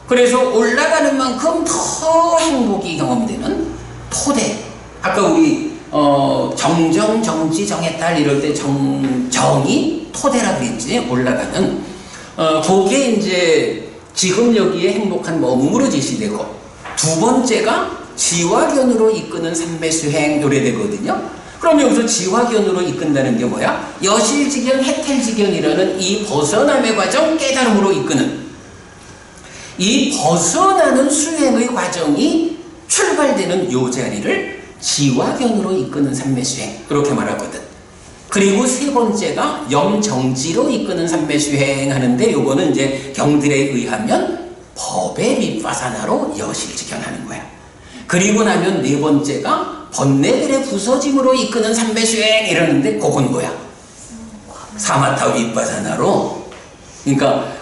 그래서 올라가는 만큼 더 행복이 경험되는 토대. 아까 우리 정정, 정지, 정해딸 이럴 때 정이 토대라 그랬지. 올라가는 그게 이제 지금 여기에 행복한 머움으로 제시되고, 두 번째가 지화견으로 이끄는 삼매수행 노래되거든요. 그럼 여기서 지화견으로 이끈다는 게 뭐야? 여실지견, 해탈지견이라는 이 벗어남의 과정, 깨달음으로 이끄는 이 벗어나는 수행의 과정이 출발되는 요 자리를 지화견으로 이끄는 삼매수행, 이렇게 말하거든. 그리고 세 번째가 염정지로 이끄는 삼매수행 하는데, 요거는 이제 경들에 의하면 법의 윗바사나로 여실지견 하는 거야. 그리고 나면 네 번째가 번뇌들의 부서짐으로 이끄는 삼매수행 이러는데, 그건 뭐야? 사마타 윗바사나로. 그러니까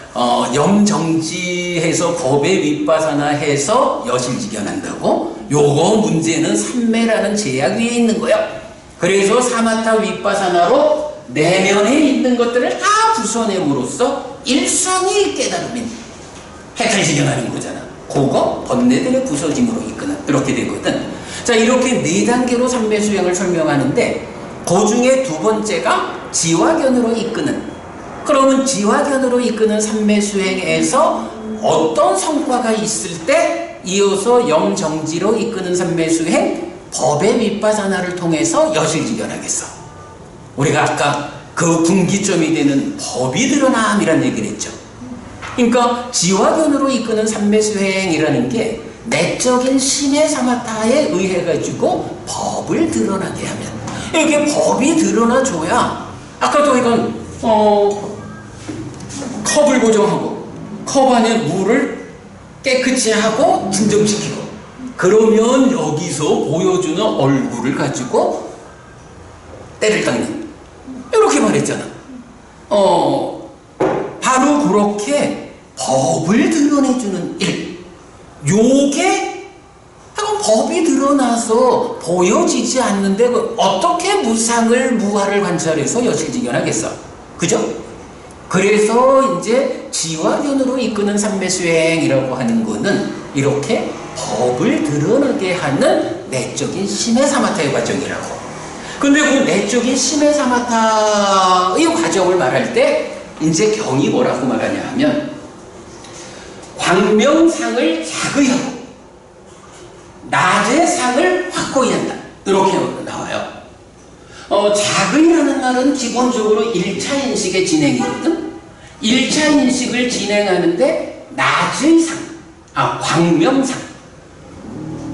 염정지해서 법의 윗바사나 해서 여실지견한다고. 요거 문제는 삼매라는 제약 위에 있는 거야. 그래서 사마타 윗바사나로 내면에 있는 것들을 다 부숴냄으로써 일성이 깨달음인 해탈지견하는 거잖아. 그거 번뇌들의 부서짐으로 이끄는, 이렇게 되거든. 자, 이렇게 4단계로 삼매수행을 설명하는데, 그 중에 두 번째가 지화견으로 이끄는. 그러면 지화견으로 이끄는 삼매수행에서 어떤 성과가 있을 때 이어서 염정지로 이끄는 삼매수행, 법의 윗바사나를 통해서 여실지견하겠어. 우리가 아까 그 분기점이 되는 법이 드러남이란 얘기를 했죠. 그러니까 지화견으로 이끄는 삼매수행이라는 게 내적인 신의 사마타에 의해 가지고 법을 드러나게 하면, 이렇게 법이 드러나줘야, 아까도 이건 컵을 고정하고 컵 안에 물을 깨끗이 하고 진정시키고, 그러면 여기서 보여주는 얼굴을 가지고 때를 닦는, 이렇게 말했잖아. 바로 그렇게 법을 드러내주는 일, 요게 법이 드러나서 보여지지 않는데 어떻게 무상을 무화를 관찰해서 여실지견하겠어, 그죠? 그래서 이제 지화견으로 이끄는 삼매수행이라고 하는 거는 이렇게 법을 드러나게 하는 내적인 심해 사마타의 과정이라고. 근데 그 내적인 심해 사마타의 과정을 말할 때 이제 경이 뭐라고 말하냐 하면, 광명상을 작의 하고 낮의 상을 확고히 한다, 이렇게 나와요. 작의라는 말은 기본적으로 1차 인식의 진행이거든. 1차 인식을 진행하는데 낮의 상, 광명상.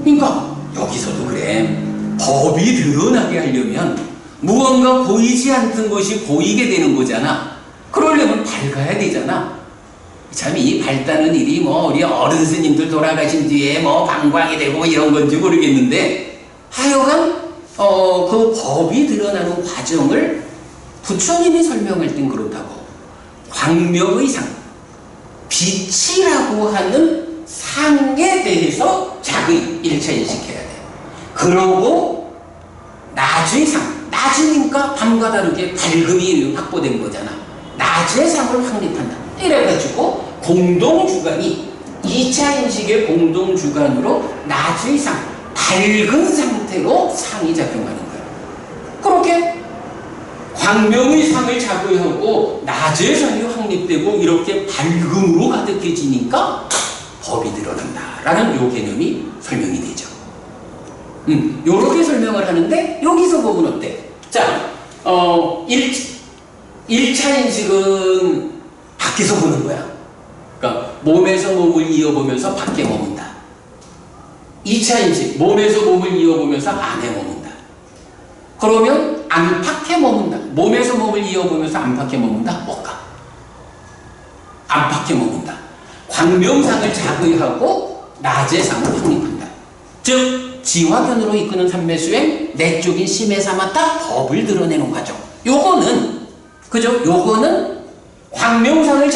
그러니까 여기서도 그래. 법이 드러나게 하려면 무언가 보이지 않던 것이 보이게 되는 거잖아. 그러려면 밝아야 되잖아. 참 이 밝다는 일이 뭐 우리 어른 스님들 돌아가신 뒤에 뭐 방광이 되고 이런 건지 모르겠는데, 하여간 그 법이 드러나는 과정을 부처님이 설명할 땐 그렇다고. 광명의 상, 빛이라고 하는 상에 대해서 자의 1차 인식해야 돼. 그러고 낮의 상, 낮이니까 밤과 다르게 밝음이 확보된 거잖아. 낮의 상을 확립한다. 이래가지고 공동주관이 2차 인식의 공동주관으로 낮의 상, 밝은 상태로 상이 작용하는 거야. 그렇게 광명의 상을 자극하고 낮의 상이 확립되고 이렇게 밝음으로 가득해지니까 법이 드러난다라는 요 개념이 설명이 되죠. 요렇게 설명을 하는데 여기서 보면 어때? 자, 1차 인식은 밖에서 보는 거야. 그러니까 몸에서 몸을 이어보면서 밖에 머문다. 2차 인식, 몸에서 몸을 이어보면서 안에 머문다. 그러면 안팎에 머문다. 몸에서 몸을 이어보면서 안팎에 머문다? 못 가. 안팎에 머문다. 광명상을 자의하고 낮의 상을 확립한다. 즉 지화견으로 이끄는 삼매수행, 내적인 심에 삼아 딱 법을 드러내는 과정. 요거는 그죠? 요거는 광명상을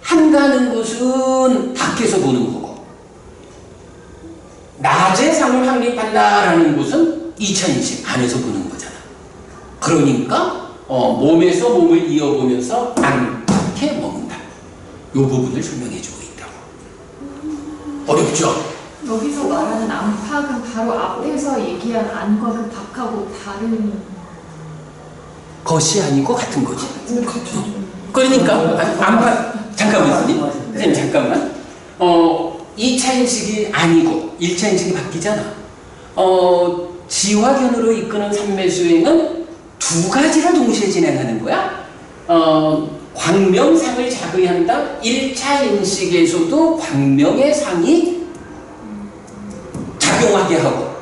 자의한다는 것은 밖에서 보는 거고, 낮의 상을 확립한다라는 것은 2차 인식 안에서 보는 거잖아. 그러니까 몸에서 몸을 이어보면서 안팎에 머문다. 요 부분을 설명해주고 있다고. 어렵죠? 여기서 말하는 안팎은 바로 앞에서 얘기한 안과 그 밖하고 다른 것이 아니고 같은 거지. 그러니까 안팎, 잠깐만 선생님 잠깐만. 2차 인식이 아니고 1차 인식이 바뀌잖아. 지화견으로 이끄는 삼매수행은 두 가지를 동시에 진행하는 거야. 광명상을 자의한다. 1차 인식에서도 광명의 상이 작용하게 하고,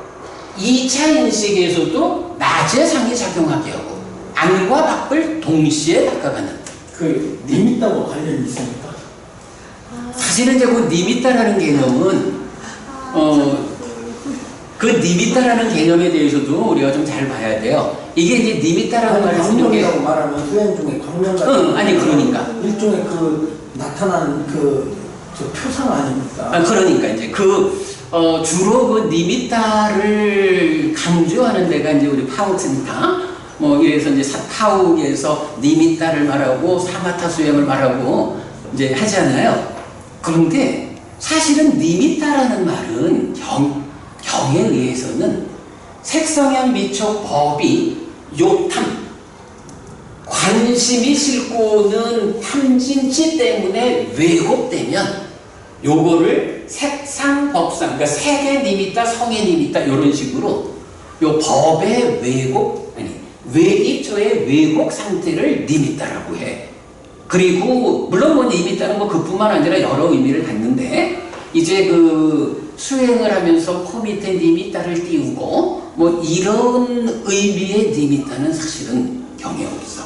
2차 인식에서도 낮의 상이 작용하게 하고, 안과 밖을 동시에 닦아가는. 그 리밋하고 관련이 있습니까? 사실은 이제 그 니미타라는 개념은 그 니미타라는 개념에 대해서도 우리가 좀 잘 봐야 돼요. 이게 이제 니미타라는 말을 쓰는 게, 광명이라고 말하면 수행 중에 광명 같은 아니 그러니까 일종의 그 나타나는 저 표상 아닙니까? 그러니까 이제 주로 그 니미타를 강조하는 데가 이제 우리 파우센타, 뭐 이래서 이제 파우에서 니미타를 말하고 사마타 수행을 말하고 이제 하잖아요. 그런데 사실은 니미타라는 말은 경에 의해서는 색성향 미촉 법이 요탐, 관심이 싣고는 탐진치 때문에 왜곡되면 요거를 색상, 법상, 그러니까 색의 니미타, 성의 니미타 이런 식으로 요 법의 왜곡, 외입처의 왜곡 상태를 니미타라고 해. 그리고 물론 뭐 니미타는 뭐 그뿐만 아니라 여러 의미를 갖는데, 이제 그 수행을 하면서 코 밑에 니미타를 띄우고 뭐 이런 의미의 니미타는 사실은 경에 없어.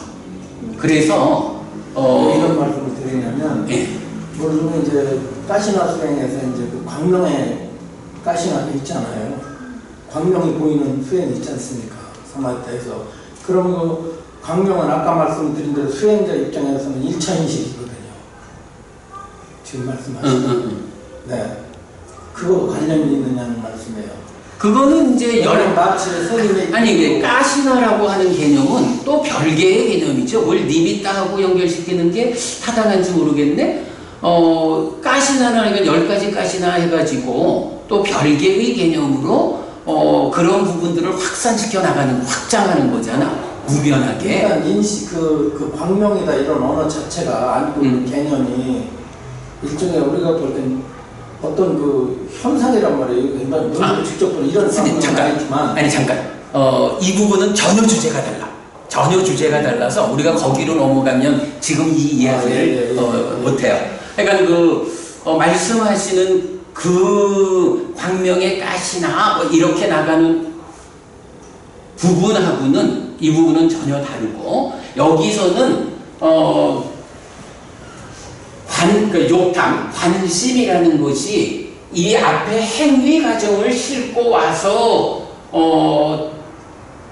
그래서 이런 말씀을 드리냐면, 예. 물론 이제 가시나 수행에서 이제 그 광명의 가시나가 있잖아요. 광명이 보이는 수행이 있지 않습니까? 사마타에서. 그럼 그 광명은 아까 말씀드린 대로 수행자 입장에서는 1차 인식이거든요. 지금 말씀하신. 네. 그거 관련이 있느냐는 말씀이에요. 그거는 이제 마치 스님의 아니 이게 가시나라고 하는 개념은 또 별개의 개념이죠. 뭘 니미타하고 연결시키는 게 타당한지 모르겠네. 가시나는 10가지 가시나 해가지고 또 별개의 개념으로 그런 부분들을 확산시켜 나가는, 확장하는 거잖아. 무변하게. 그러니까 인식, 그 광명이다 이런 언어 자체가 안고 있는 개념이 일종의 우리가 볼 땐 어떤 그 현상이란 말이에요. 그러니까 직접 보는 이런 상황은 아니지만. 잠깐. 이 부분은 전혀 주제가 달라. 전혀 주제가 달라서 우리가 거기로 넘어가면 지금 이 이야기를 못해요. 그러니까 말씀하시는 그 광명의 가시나 뭐 이렇게 나가는 부분하고는 이 부분은 전혀 다르고 여기서는 욕탕, 관심이라는 것이 이 앞에 행위 과정을 싣고 와서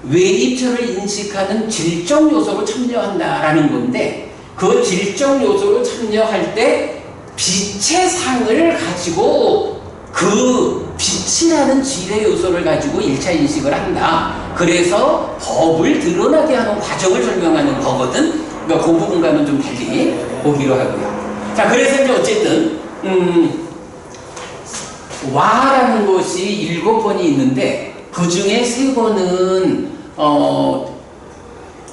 외입처를 인식하는 질적 요소로 참여한다라는 건데 그 질적 요소로 참여할 때 빛의 상을 가지고 그 빛이라는 질의 요소를 가지고 1차 인식을 한다. 그래서 법을 드러나게 하는 과정을 설명하는 거거든. 그러니까 그 부분과는 좀 달리 보기로 하고요. 자, 그래서 이제 어쨌든 와라는 것이 7번이 있는데 그 중에 3번은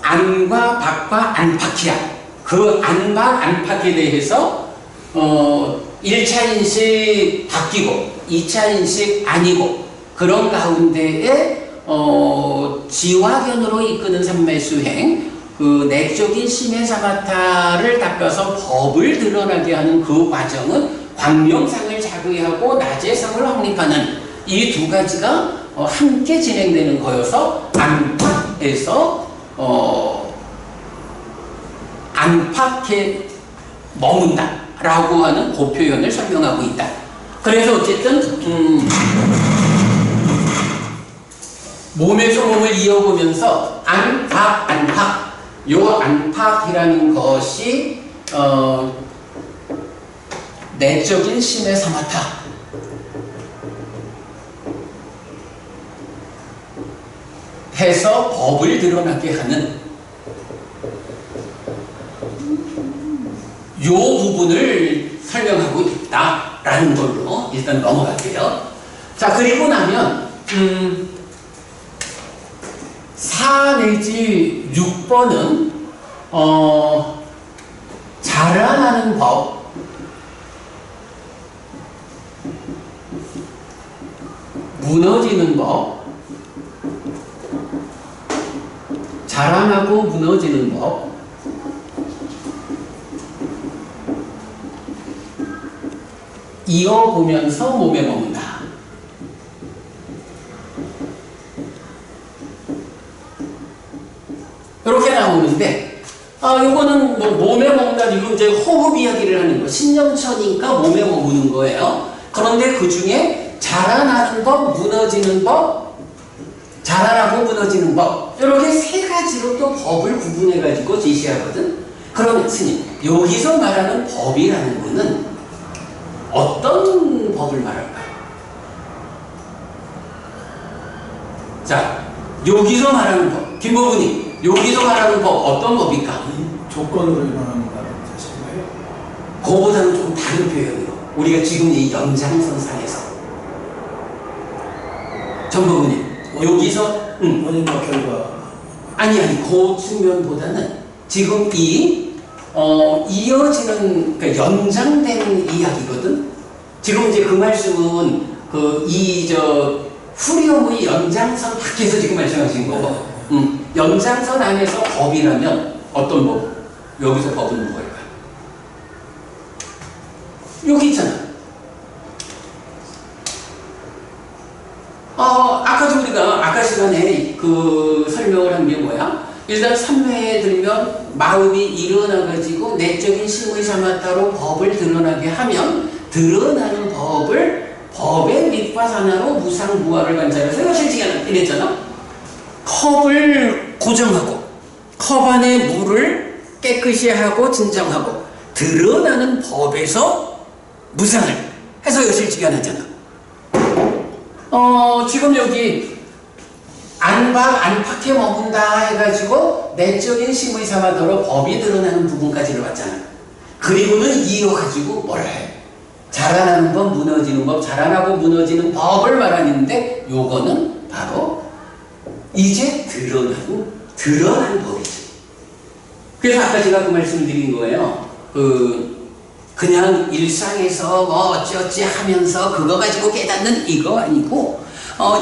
안과 박과 안팎이야. 그 안박 안팎에 대해서 1차 인식 바뀌고 2차 인식 아니고 그런 가운데에 지화견으로 이끄는 삼매수행 그 내적인 심해사마타를 닦아서 법을 드러나게 하는 그 과정은 광명상을 자극하고 낮의성을 확립하는 이 2가지가 함께 진행되는 거여서 안팎에서 안팎에 머문다 라고 하는 그 표현을 설명하고 있다. 그래서 어쨌든 몸에서 몸을 이어보면서 안팎 안팎 요 안팎이라는 것이 내적인 심의 사마타 해서 법을 드러나게 하는 요 부분을 설명하고 있다라는 걸로 일단 넘어갈게요. 자, 그리고 나면 4 내지 6번은 자라나는 법, 무너지는 법, 자라나고 무너지는 법, 이어보면서 몸에 머문다. 이렇게 나오는데, 요거는 뭐 몸에 머문다, 이거 이제 호흡 이야기를 하는 거. 신념처니까 몸에 머무는 거예요. 그런데 그 중에 자라나는 법, 무너지는 법, 자라나고 무너지는 법. 이렇게 3가지로 또 법을 구분해가지고 제시하거든. 그러면 스님, 여기서 말하는 법이라는 거는 어떤 법을 말할까요? 자, 여기서 말하는 법, 김보부님, 여기서 말하는 법 어떤 법일까? 조건으로 일어나는 거라는 뜻인가요? 그거보다는 좀 다른 표현으로 우리가 지금 이 연장선상에서 전보부님, 여기서 원인과 결과 아니 그 측면보다는 지금 이 이어지는 그러니까 연장되는 이야기거든. 지금 이제 그 말씀은 후리움의 연장선 밖에서 지금 말씀하신 거고, 연장선 안에서 법이라면 어떤 법? 여기서 법은 뭐일까? 여기 있잖아. 아까도 우리가 아까 시간에 그 설명을 한 게 뭐야? 일단 3회에 들면 마음이 일어나가지고 내적인 심의 사마타로 법을 드러나게 하면 드러나는 법의 밑바산하로 무상무화를 관찰해서 이거 실증이 이랬잖아. 컵을 고정하고 컵 안에 물을 깨끗이 하고 진정하고 드러나는 법에서 무상을 해서 여실증이 하잖아. 지금 여기 안팎에 머문다 해가지고 내적인 심의 사마도로 법이 드러나는 부분까지를 봤잖아. 그리고는 이어가지고 뭘 해? 자라나는 법, 무너지는 법, 자라나고 무너지는 법을 말하는데 요거는 바로 이제 드러난 법이지. 그래서 아까 제가 그 말씀을 드린 거예요. 그냥 일상에서 뭐 어찌어찌 하면서 그거 가지고 깨닫는 이거 아니고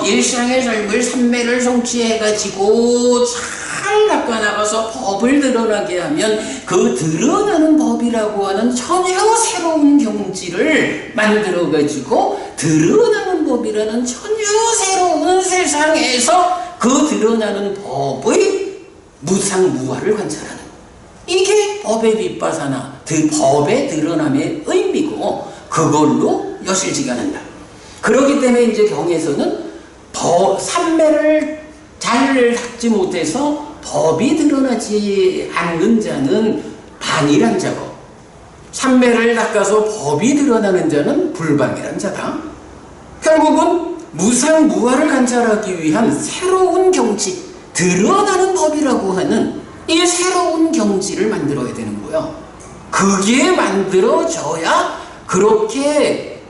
일상의 삶을 삼매를 성취해가지고 잘 닦아나가서 법을 드러나게 하면 그 드러나는 법이라고 하는 전혀 새로운 경지를 만들어가지고 드러나는 법이라는 전혀 새로운 세상에서 그 드러나는 법의 무상무화를 관찰하는, 이게 법의 윗바사나 그 법의 드러남의 의미고, 그걸로 여실지간한다. 그렇기 때문에 이제 경에서는 삼매를 잘 닦지 못해서 법이 드러나지 않는 자는 반이란 자고, 삼매를 닦아서 법이 드러나는 자는 불방이란 자다. 결국은 무상무화를 관찰하기 위한 새로운 경지, 드러나는 법이라고 하는 이 새로운 경지를 만들어야 되는 거예요. 그게 만들어져야 그렇게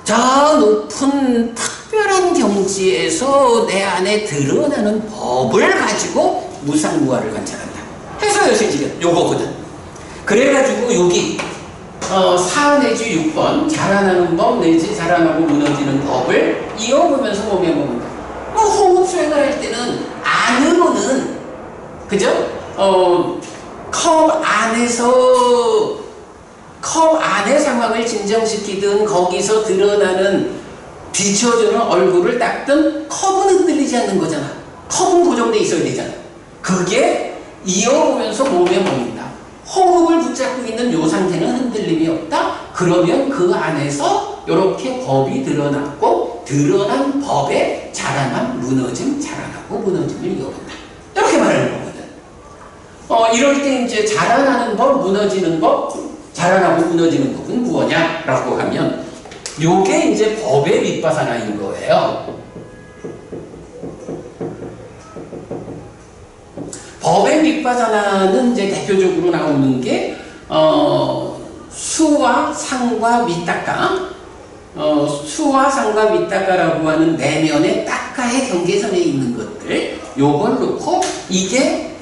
저 높은 특별한 경지에서 내 안에 드러나는 법을 가지고 무상무화를 관찰한다 해서 여실지견 요거거든. 그래가지고 여기 4 내지 6번 자라나는 법 내지 자라나고 무너지는 법을 이어보면서 보면 봅니다. 호흡 수행을 할 때는 안으로는, 그죠? 컵 안의 상황을 진정시키든 거기서 드러나는 비춰주는 얼굴을 닦든 컵은 흔들리지 않는 거잖아. 컵은 고정돼 있어야 되잖아. 그게 이어보면서 몸에 보인다. 호흡을 붙잡고 있는 요 상태는 흔들림이 없다. 그러면 그 안에서 이렇게 법이 드러났고, 드러난 법에 자라남, 무너짐, 자라나고 무너짐을 이어본다. 이렇게 말하는 거거든. 이럴 때 이제 자라나는 법, 무너지는 법, 자라나고 무너지는 법은 무엇냐라고 하면 요게 이제 법의 윗바사나인 거예요. 법의 윗바사나는 이제 대표적으로 나오는 게 수와 상과 윗닦아, 수와 상과 윗닦아라고 하는 내면의 닦아의 경계선에 있는 것들, 요걸 놓고 이게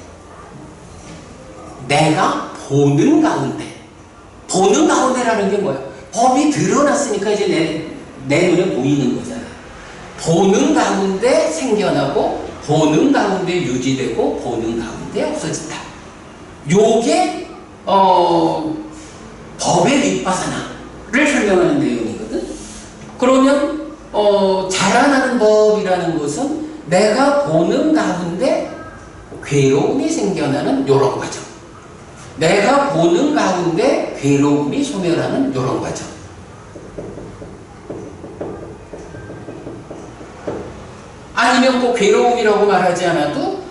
내가 보는 가운데라는 게 뭐야? 법이 드러났으니까 이제 내 눈에 보이는 거잖아. 보는 가운데 생겨나고, 보는 가운데 유지되고, 보는 가운데 없어진다. 요게 법의 윗바사나를 설명하는 내용이거든. 그러면 자라나는 법이라는 것은 내가 보는 가운데 괴로움이 생겨나는 요런 과정, 내가 보는 가운데 괴로움이 소멸하는 요런 과정. 아니면 꼭 괴로움이라고 말하지 않아도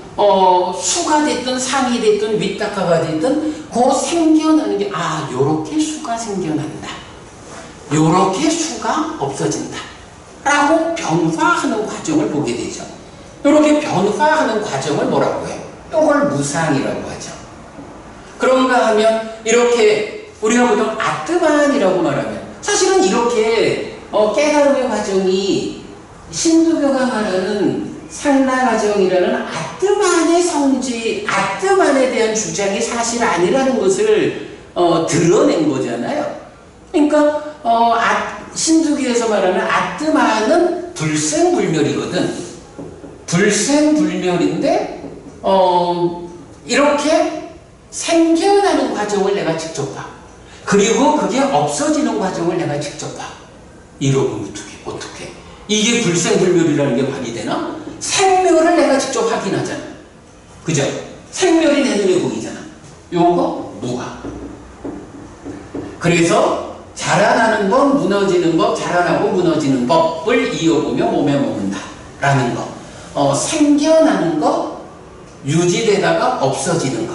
수가 됐든 상이 됐든 윗닦아가 됐든 그 생겨나는 게 요렇게 수가 생겨난다, 요렇게 수가 없어진다 라고 변화하는 과정을 보게 되죠. 요렇게 변화하는 과정을 뭐라고 해요? 이걸 무상이라고 하죠. 그런가 하면 이렇게 우리가 보통 아뜨만이라고 말하면 사실은 이렇게 깨달음의 과정이 신두교가 말하는 상나 과정이라는 아뜨만의 성지, 아뜨만에 대한 주장이 사실 아니라는 것을 드러낸 거잖아요. 그러니까 신두교에서 말하는 아뜨만은 불생불멸이거든. 불생불멸인데 이렇게 생겨나는 과정을 내가 직접 봐. 그리고 그게 없어지는 과정을 내가 직접 봐. 이러면 어떻게? 이게 불생불멸이라는 게 말이 되나? 생멸을 내가 직접 확인하잖아. 그죠? 생멸이 내 눈에 보이잖아. 요거 무가. 그래서 자라나는 법, 무너지는 법, 자라나고 무너지는 법을 이어보며 몸에 먹는다 라는 거. 생겨나는 거, 유지되다가 없어지는 거,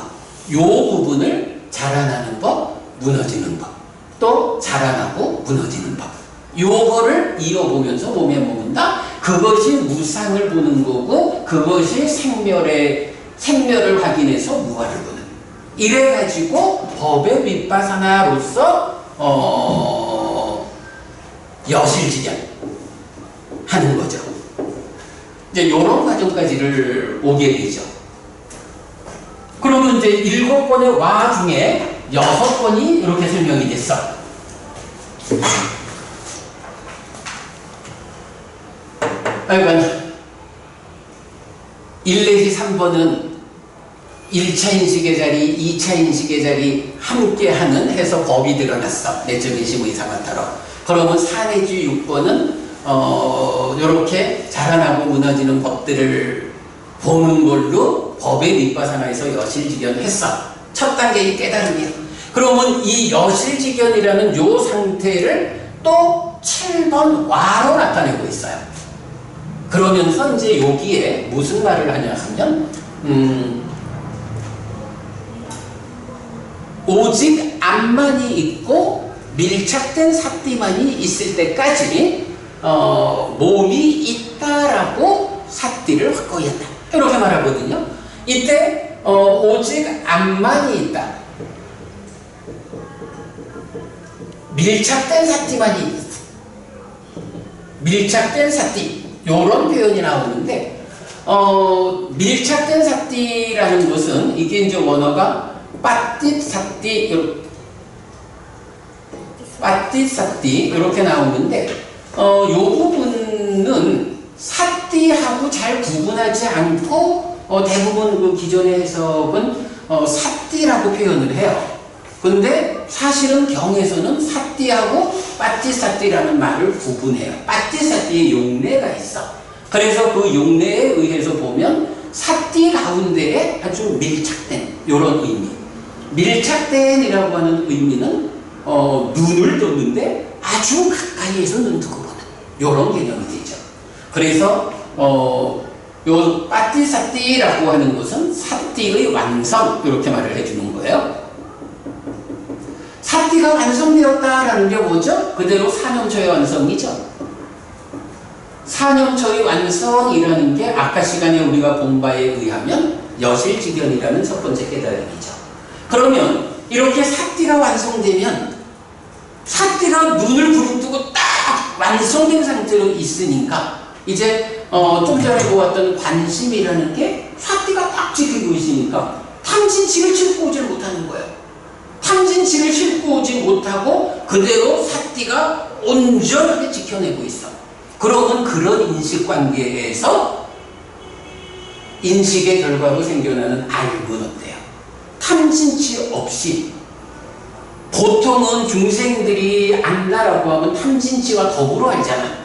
요 부분을 자라나는 법, 무너지는 법, 또 자라나고 무너지는 법, 요거를 이어보면서 몸에 먹는다. 그것이 무상을 보는 거고, 그것이 생멸을 확인해서 무아를 보는. 이래가지고 법의 윗바사나로서 여실지견 하는 거죠. 이제 이런 과정까지를 오게 되죠. 그러면 이제 7번의 와 중에 6번이 이렇게 설명이 됐어. 그러니까 1 내지 3번은 1차 인식의 자리, 2차 인식의 자리 함께하는 해서 법이 드러났어. 내적인 심의 상한타로. 그러면 4 내지 6번은 이렇게 자라나고 무너지는 법들을 보는 걸로 법의 밑바사나에서 여실직연했어. 첫 단계의 깨달음이야. 그러면 이 여실직연이라는 요 상태를 또 7번 와로 나타내고 있어요. 그러면서 이제 여기에 무슨 말을 하냐 하면 오직 암만이 있고 밀착된 삿띠만이 있을 때까지 몸이 있다라고 삿띠를 확고히 한다. 이렇게 말하거든요. 이때 오직 암만이 있다. 밀착된 삿띠만이 있다. 밀착된 삿띠 요런 표현이 나오는데 밀착된 삿띠라는 것은 이게 이제 원어가 빠띠삿띠 빠띠삿띠 이렇게 나오는데 요 부분은 삿띠하고 잘 구분하지 않고 대부분 그 기존의 해석은 삿띠라고 표현을 해요. 근데 사실은 경에서는 삿띠하고 빠띠삿띠라는 말을 구분해요. 빠띠삿띠의 용례가 있어. 그래서 그 용례에 의해서 보면 삿띠 가운데에 아주 밀착된 이런 의미. 밀착된이라고 하는 의미는 눈을 뒀는데 아주 가까이에서 눈 뜨고 보는 이런 개념이 되죠. 그래서 요 빠띠삿띠라고 하는 것은 삿띠의 완성 이렇게 말을 해주는 거예요. 삿띠가 완성되었다라는 게 뭐죠? 그대로 사념초의 완성이죠. 사념초의 완성이라는 게 아까 시간에 우리가 본 바에 의하면 여실직연이라는 첫 번째 깨달음이죠. 그러면 이렇게 삿띠가 완성되면 삿띠가 눈을 부릅뜨고 딱 완성된 상태로 있으니까 이제 좀 전에 보았던 관심이라는 게 삿띠가 딱 지키고 있으니까 탐진치를 싣고 오질 못하는 거예요. 탐진치를 싣고 오지 못하고 그대로 삿띠가 온전하게 지켜내고 있어. 그러면 그런 인식관계에서 인식의 결과로 생겨나는 알은 어때요? 탐진치 없이 보통은 중생들이 안다라고 하면 탐진치와 더불어 알잖아.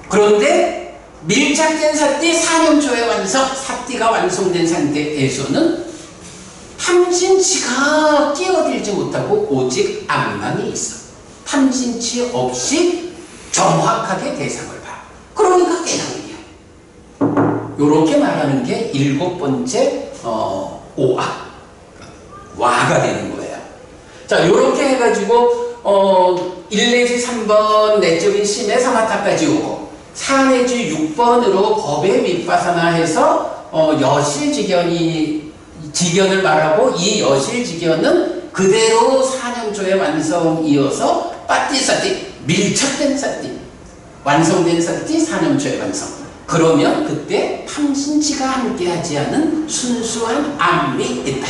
그런데 밀착된 삿띠 사념초의 완성, 삿띠가 완성된 상태에서는 탐진치가 끼어들지 못하고 오직 암만이 있어. 탐진치 없이 정확하게 대상을 봐. 그러니까 깨달음이야. 요렇게 말하는 게 7번째 오아 와가 되는 거예요. 자, 요렇게 해가지고 1 내지 3번 내적인 심의 사마타까지 오고 4 내지 6번으로 법의 밑바사나 해서 직연을 말하고 이 여실직연은 그대로 사념초의 완성이어서 빠띠삿띠 밀착된 삿띠 완성된 삿띠 사념초의 완성. 그러면 그때 탐진치가 함께하지 않은 순수한 암이 있다.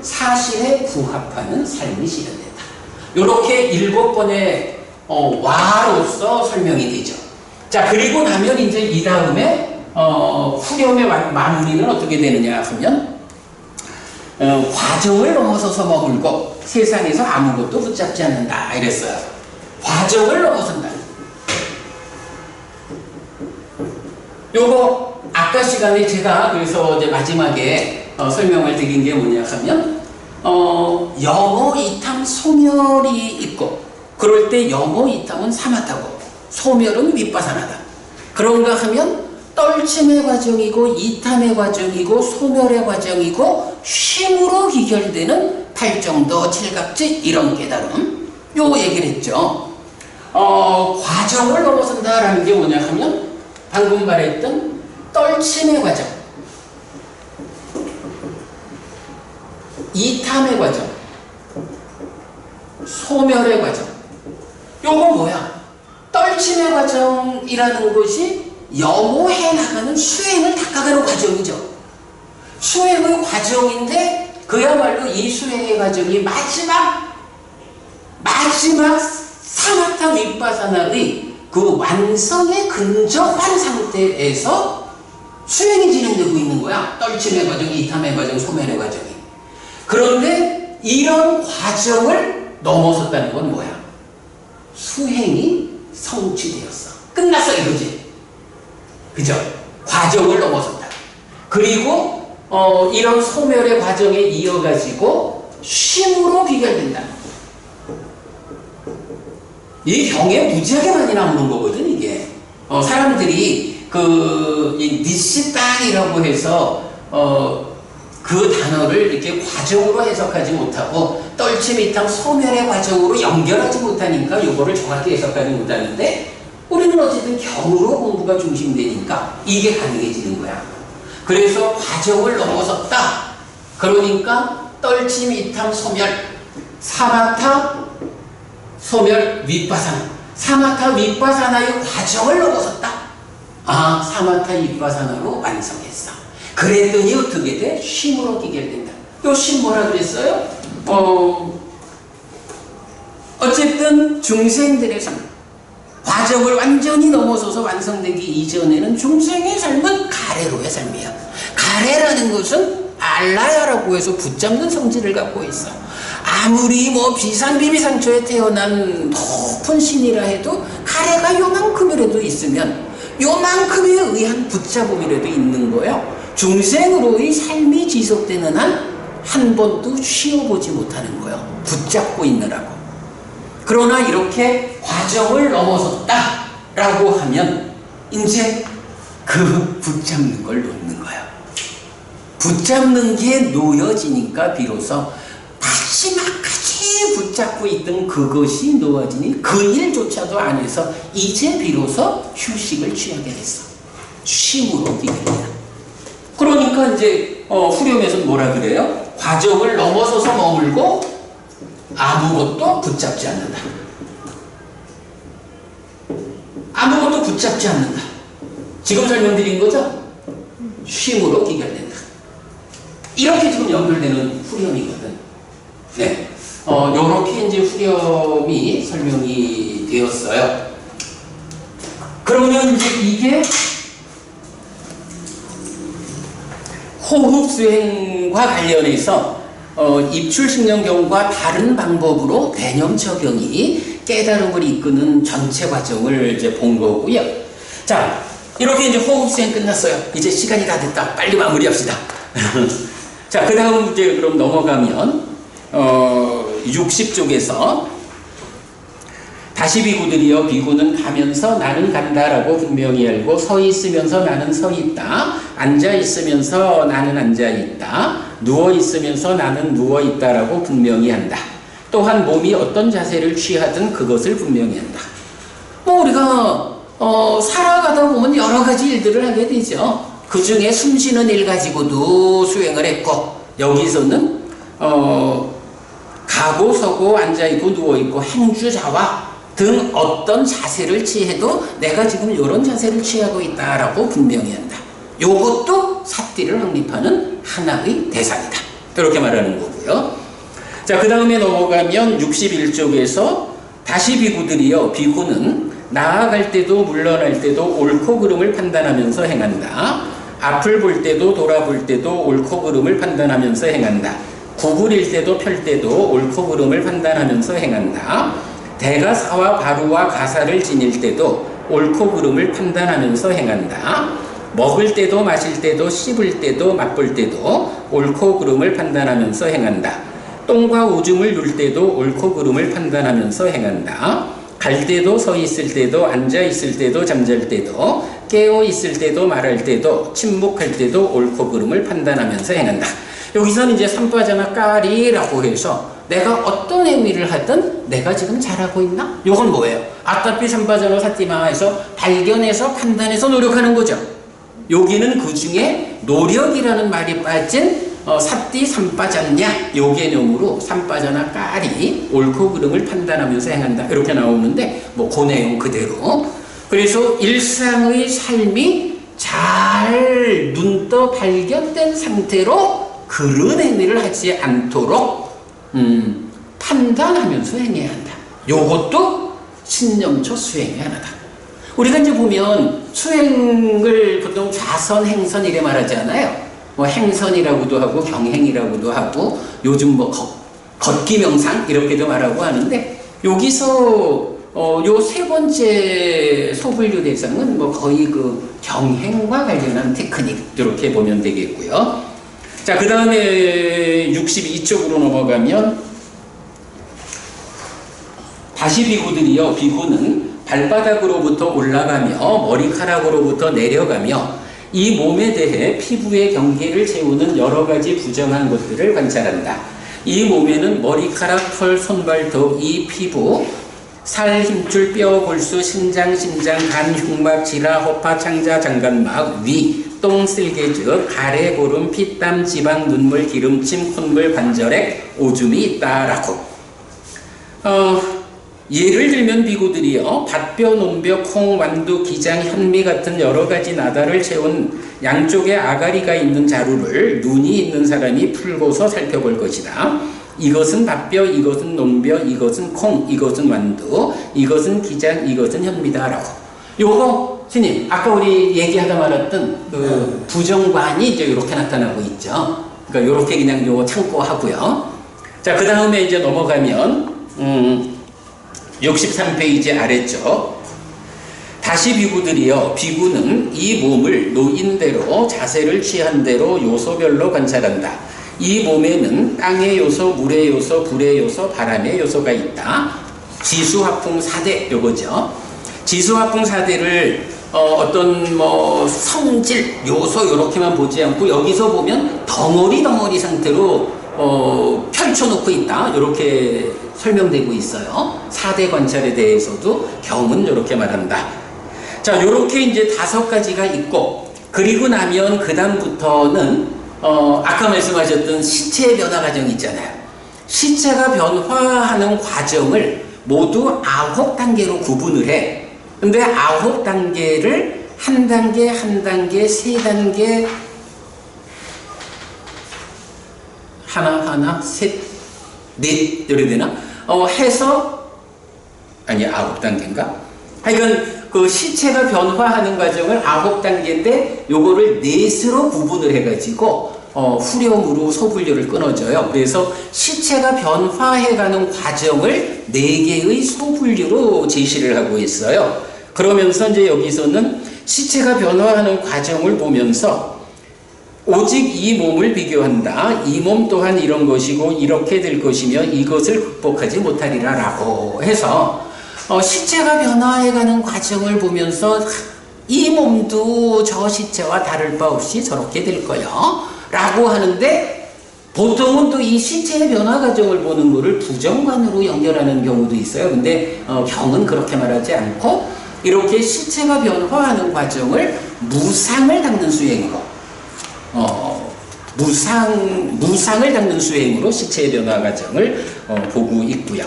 사실에 부합하는 삶이 실현된다. 이렇게 7번의 와로서 설명이 되죠. 자, 그리고 나면 이제 이 다음에 후렴의 마무리는 어떻게 되느냐 하면 과정을 넘어서서 머물고 세상에서 아무것도 붙잡지 않는다 이랬어요. 과정을 넘어선다. 요거 아까 시간에 제가 그래서 이제 마지막에 설명을 드린 게 뭐냐 하면 영어 이탐 소멸이 있고 그럴 때 영어 이탐은 사마타고 소멸은 윗바사나다. 그런가 하면 떨침의 과정이고 이탐의 과정이고 소멸의 과정이고 쉼으로 기결되는 팔정도 칠갑지 이런 깨달음 요 얘기를 했죠. 과정을 넘어선다라는 게 뭐냐 하면 방금 말했던 떨침의 과정, 이탐의 과정, 소멸의 과정. 요거 뭐야? 떨침의 과정이라는 것이 염호해 나가는 수행을 닦아가는 과정이죠. 수행의 과정인데 그야말로 이 수행의 과정이 마지막 사마타 윗바사나의 그 완성에 근접한 상태에서 수행이 진행되고 있는 거야. 떨침의 과정, 이탐의 과정, 소멸의 과정이. 그런데 이런 과정을 넘어섰다는 건 뭐야? 수행이 성취되었어. 끝났어 이거지. 그죠? 과정을 넘어섰다. 그리고 이런 소멸의 과정에 이어가지고 쉼으로 비결된다. 이 경에 무지하게 많이 나오는 거거든, 이게. 사람들이 이 니시땅이라고 해서 그 단어를 이렇게 과정으로 해석하지 못하고 떨치미탕 소멸의 과정으로 연결하지 못하니까 요거를 정확히 해석하지 못하는데, 우리는 어쨌든 경으로 공부가 중심되니까 이게 가능해지는 거야. 그래서 과정을 넘어섰다. 그러니까 떨치미탕 소멸, 사마타 소멸 윗바사나, 사마타 윗바사나의 과정을 넘어섰다. 아, 사마타 윗바사나로 완성했어. 그랬더니 어떻게 돼? 쉼으로 기결된다. 요 쉼 뭐라 그랬어요? 어쨌든 중생들의 삶, 과정을 완전히 넘어서서 완성되기 이전에는 중생의 삶은 가래로의 삶이야. 가래라는 것은 알라야라고 해서 붙잡는 성질을 갖고 있어. 아무리 비산비비상처에 태어난 높은 신이라 해도 가래가 요만큼이라도 있으면 요만큼에 의한 붙잡음이라도 있는 거예요. 중생으로의 삶이 지속되는 한 한 번도 쉬어보지 못하는 거예요. 붙잡고 있느라고. 그러나 이렇게 과정을 넘어섰다 라고 하면 이제 그 붙잡는 걸 놓는 거예요. 붙잡는 게 놓여지니까 비로소 마지막까지 붙잡고 있던 그것이 놓아지니 그 일조차도 안 해서 이제 비로소 휴식을 취하게 됐어. 쉼으로 기결이다. 그러니까 이제 후렴에서 뭐라 그래요? 과정을 넘어서서 머물고 아무것도 붙잡지 않는다. 아무것도 붙잡지 않는다. 지금 설명드린 거죠? 쉼으로 기결된다. 이렇게 지금 연결되는 후렴이거든. 네. 요렇게 이제 후렴이 설명이 되었어요. 그러면 이제 이게 호흡 수행과 관련해서 입출식념경과 다른 방법으로 개념 적용이 깨달음을 이끄는 전체 과정을 이제 본 거고요. 자, 이렇게 이제 호흡 수행 끝났어요. 이제 시간이 다 됐다. 빨리 마무리합시다. 자, 그 다음 이제 그럼 넘어가면 60쪽에서 다시 비구들이여, 비구는 가면서 나는 간다라고 분명히 알고, 서 있으면서 나는 서 있다, 앉아 있으면서 나는 앉아 있다, 누워 있으면서 나는 누워 있다라고 분명히 한다. 또한 몸이 어떤 자세를 취하든 그것을 분명히 한다. 우리가 살아가다 보면 여러 가지 일들을 하게 되죠. 그 중에 숨쉬는 일 가지고도 수행을 했고, 여기서는 가고 서고 앉아있고 누워있고 행주자와 등 어떤 자세를 취해도 내가 지금 이런 자세를 취하고 있다라고 분명히 한다. 요것도 사띠를 확립하는 하나의 대상이다. 이렇게 말하는 거고요. 자, 그 다음에 넘어가면 61쪽에서 다시 비구들이여, 비구는 나아갈 때도 물러날 때도 옳고 그름을 판단하면서 행한다. 앞을 볼 때도 돌아볼 때도 옳고 그름을 판단하면서 행한다. 구부릴 때도 펼 때도 옳고 그름을 판단하면서 행한다. 대가사와 바루와 가사를 지닐 때도 옳고 그름을 판단하면서 행한다. 먹을 때도 마실 때도 씹을 때도 맛볼 때도 옳고 그름을 판단하면서 행한다. 똥과 오줌을 눌 때도 옳고 그름을 판단하면서 행한다. 갈 때도 서 있을 때도 앉아 있을 때도 잠잘 때도 깨어 있을 때도 말할 때도 침묵할 때도 옳고 그름을 판단하면서 행한다. 여기서는 이제 삼바자나 까리라고 해서 내가 어떤 행위를 하든 내가 지금 잘하고 있나? 이건 뭐예요? 아따피 삼바자나 사띠마에서 발견해서 판단해서 노력하는 거죠. 여기는 그 중에 노력이라는 말이 빠진 사띠 삼바잖냐 요 개념으로 삼바자나 까리 옳고 그름을 판단하면서 행한다 이렇게 나오는데 그 내용 그대로. 그래서 일상의 삶이 잘 눈떠 발견된 상태로 그런 행위를 하지 않도록 판단하면서 행해야 한다. 요것도 신념처 수행의 하나다. 우리가 이제 보면 수행을 보통 좌선, 행선 이래 말하잖아요. 행선이라고도 하고 경행이라고도 하고 요즘 걷기 명상 이렇게도 말하고 하는데, 여기서 요 세 번째 소분류 대상은 뭐 거의 그 경행과 관련한 테크닉 이렇게 보면 되겠고요. 자, 그 다음에 62쪽으로 넘어가면 다시 비구들이요. 비구는 발바닥으로부터 올라가며 머리카락으로부터 내려가며 이 몸에 대해 피부의 경계를 채우는 여러 가지 부정한 것들을 관찰한다. 이 몸에는 머리카락, 털, 손발, 턱, 이 피부, 살, 힘줄, 뼈, 골수, 신장, 심장, 간, 흉막, 지라, 허파, 창자, 장간막, 위, 똥, 쓸개즙, 가래, 고름, 피땀, 지방, 눈물, 기름침, 콧물, 관절액, 오줌이 있다라고. 예를 들면 비구들이요, 밭뼈, 논뼈, 콩, 완두, 기장, 현미 같은 여러 가지 나다를 채운 양쪽에 아가리가 있는 자루를 눈이 있는 사람이 풀고서 살펴볼 것이다. 이것은 밭뼈, 이것은 논뼈, 이것은 콩, 이것은 완두, 이것은 기장, 이것은 현미다라고. 요거 스님 아까 우리 얘기하다 말았던 그 부정관이 이제 이렇게 나타나고 있죠. 그러니까 요렇게 그냥 요거 참고하고요. 자, 그 다음에 이제 넘어가면 63페이지 아래쪽. 다시 비구들이요. 비구는 이 몸을 놓인 대로 자세를 취한 대로 요소별로 관찰한다. 이 몸에는 땅의 요소, 물의 요소, 불의 요소, 바람의 요소가 있다. 지수화풍 4대 요거죠. 지수화풍 4대를 어떤 뭐 성질, 요소 요렇게만 보지 않고 여기서 보면 덩어리 상태로 펼쳐놓고 있다. 이렇게 설명되고 있어요. 4대 관찰에 대해서도 경은 이렇게 말한다. 자, 요렇게 이제 5가지가 있고, 그리고 나면 그 다음부터는 아까 말씀하셨던 시체의 변화 과정이 있잖아요. 시체가 변화하는 과정을 모두 9단계로 구분을 해. 근데 9단계를 한 단계, 한 단계, 3단계, 하나, 셋, 넷, 이래 되나? 해서, 아니, 9단계인가? 하여간, 그 시체가 변화하는 과정을 9단계인데, 요거를 넷으로 구분을 해가지고, 후렴으로 소분류를 끊어줘요. 그래서 시체가 변화해가는 과정을 4개의 소분류로 제시를 하고 있어요. 그러면서 이제 여기서는 시체가 변화하는 과정을 보면서 오직 이 몸을 비교한다. 이 몸 또한 이런 것이고 이렇게 될 것이며 이것을 극복하지 못하리라 라고 해서 시체가 변화해가는 과정을 보면서 이 몸도 저 시체와 다를 바 없이 저렇게 될 거요 라고 하는데, 보통은 또 이 시체의 변화 과정을 보는 거를 부정관으로 연결하는 경우도 있어요. 근데 경은 그렇게 말하지 않고 이렇게 시체가 변화하는 과정을 무상을 닦는 수행으로 무상을 닦는 수행으로 시체의 변화 과정을 보고 있고요.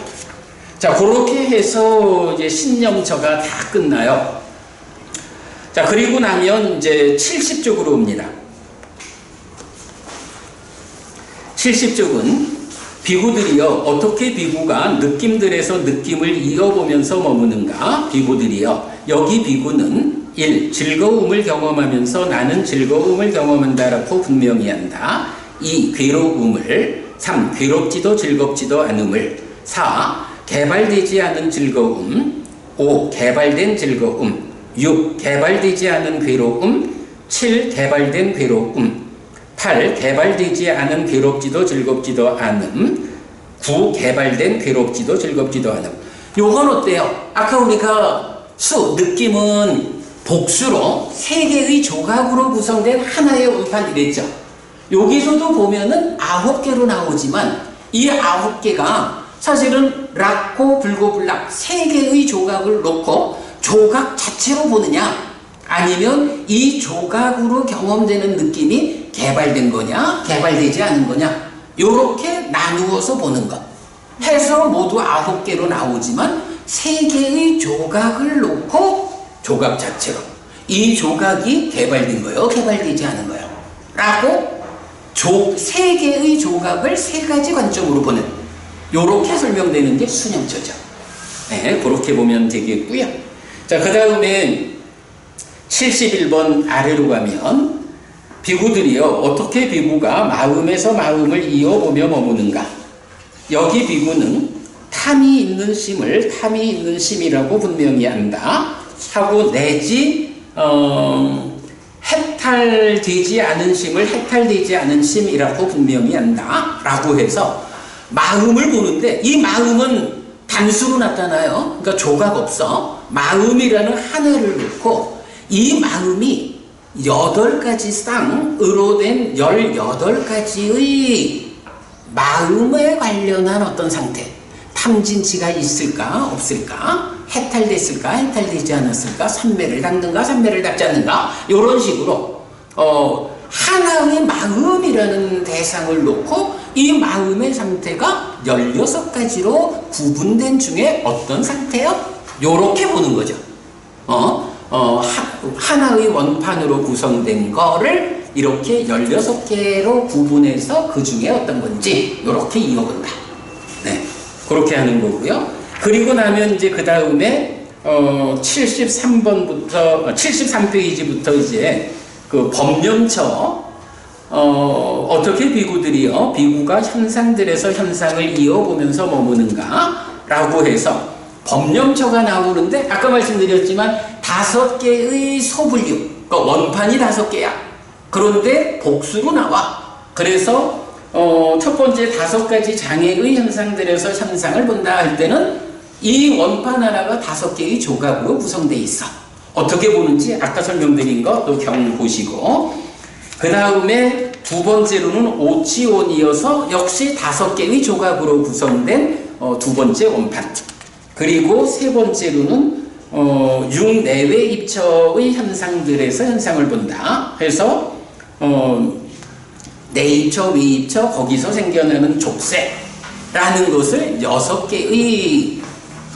자, 그렇게 해서 이제 신념처가 다 끝나요. 자, 그리고 나면 이제 70쪽으로 옵니다. 70쪽은 비구들이요, 어떻게 비구가 느낌들에서 느낌을 이어보면서 머무는가? 비구들이요, 여기 비구는 1. 즐거움을 경험하면서 나는 즐거움을 경험한다라고 분명히 한다. 2. 괴로움을. 3. 괴롭지도 즐겁지도 않음을. 4. 개발되지 않은 즐거움. 5. 개발된 즐거움. 6. 개발되지 않은 괴로움. 7. 개발된 괴로움. 8. 개발되지 않은 괴롭지도 즐겁지도 않음. 9. 개발된 괴롭지도 즐겁지도 않음. 요건 어때요? 아까 우리가 느낌은 복수로 3개의 조각으로 구성된 하나의 원판 이랬죠. 여기서도 보면은 9개로 나오지만 이 9개가 사실은 락고 불고불락 3개의 조각을 놓고 조각 자체로 보느냐, 아니면 이 조각으로 경험되는 느낌이 개발된 거냐, 개발되지 않은 거냐, 요렇게 나누어서 보는 것 해서 모두 9개로 나오지만 3개의 조각을 놓고 조각 자체로 이 조각이 개발된 거예요, 개발되지 않은 거예요 라고 3개의 조각을 3가지 관점으로 보는, 요렇게 설명되는 게 수념처죠. 네, 그렇게 보면 되겠고요. 자, 그 다음에 71번 아래로 가면 비구들이요, 어떻게 비구가 마음에서 마음을 이어보며 머무는가? 여기 비구는 탐이 있는 심을 탐이 있는 심이라고 분명히 한다 하고, 내지 해탈되지 않은 심을 해탈되지 않은 심이라고 분명히 한다 라고 해서 마음을 보는데, 이 마음은 단수로 나타나요. 그러니까 조각 없어. 마음이라는 하나를 놓고 이 마음이 8가지 쌍으로 된 18가지의 마음에 관련한 어떤 상태, 탐진치가 있을까 없을까, 해탈됐을까 해탈되지 않았을까, 삼매를 닦는가 삼매를 닦지 않는가, 이런 식으로 하나의 마음이라는 대상을 놓고 이 마음의 상태가 16가지로 구분된 중에 어떤 상태요? 요렇게 보는 거죠. 하나의 원판으로 구성된 거를 이렇게 16개로 구분해서 그 중에 어떤 건지 이렇게 이어본다. 네, 그렇게 하는 거고요. 그리고 나면 이제 그 다음에 73번부터 73페이지부터 이제 그 법념처, 어떻게 비구들이요, 비구가 현상들에서 현상을 이어보면서 머무는가 라고 해서 법념처가 나오는데, 아까 말씀드렸지만 5개의 소분류, 그러니까 원판이 5개야. 그런데 복수로 나와. 그래서 첫 번째 5가지 장애의 현상들에서 현상을 본다 할 때는 이 원판 하나가 5개의 조각으로 구성되어 있어. 어떻게 보는지 아까 설명드린 거 또 경 보시고, 그 다음에 두 번째로는 오치원이어서 역시 5개의 조각으로 구성된 두 번째 원판. 그리고 세 번째로는 육내외 입처의 현상들에서 현상을 본다 해서 내입처, 외입처, 거기서 생겨나는 족쇄라는 것을 6개의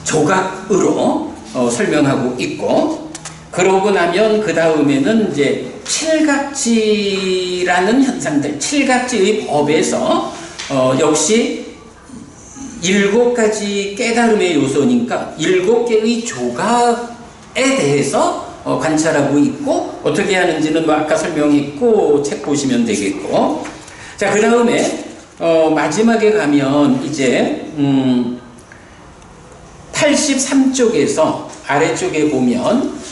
조각으로 설명하고 있고, 그러고 나면 그 다음에는 이제 칠각지라는 현상들, 칠각지의 법에서 역시 7가지 깨달음의 요소니까 7개의 조각에 대해서 관찰하고 있고, 어떻게 하는지는 뭐 아까 설명했고 책 보시면 되겠고. 자, 그 다음에 마지막에 가면 이제 83쪽에서 아래쪽에 보면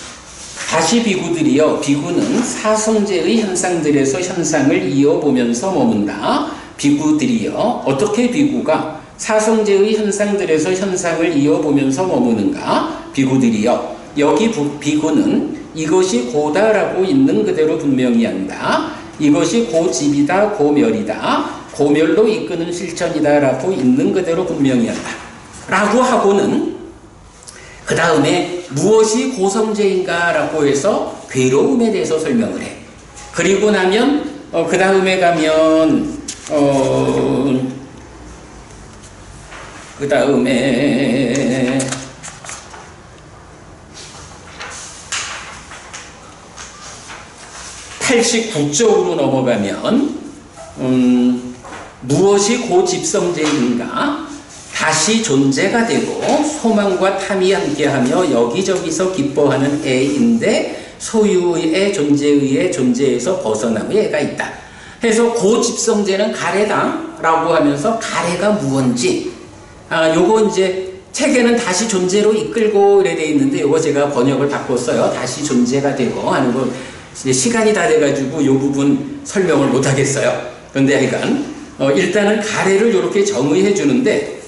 다시 비구들이요, 비구는 사성제의 현상들에서 현상을 이어보면서 머문다. 비구들이요, 어떻게 비구가 사성제의 현상들에서 현상을 이어보면서 머무는가? 비구들이요, 여기 비구는 이것이 고다라고 있는 그대로 분명히 한다. 이것이 고집이다, 고멸이다, 고멸로 이끄는 실천이다 라고 있는 그대로 분명히 한다 라고 하고는, 그 다음에 무엇이 고성제인가 라고 해서 괴로움에 대해서 설명을 해. 그리고 나면 그 다음에 가면 그 다음에 89쪽으로 넘어가면 무엇이 고집성제인가, 다시 존재가 되고 소망과 탐이 함께하며 여기저기서 기뻐하는 애인데 소유의 존재의 존재에서 벗어남의 애가 있다 해서 고집성제는 가래다 라고 하면서 가래가 무언지, 요거 이제 책에는 다시 존재로 이끌고 이래 돼 있는데 요거 제가 번역을 바꿨어요. 다시 존재가 되고 하는 거 이제 시간이 다 돼가지고 요 부분 설명을 못 하겠어요. 그런데 하여간 일단은 가래를 이렇게 정의해 주는데,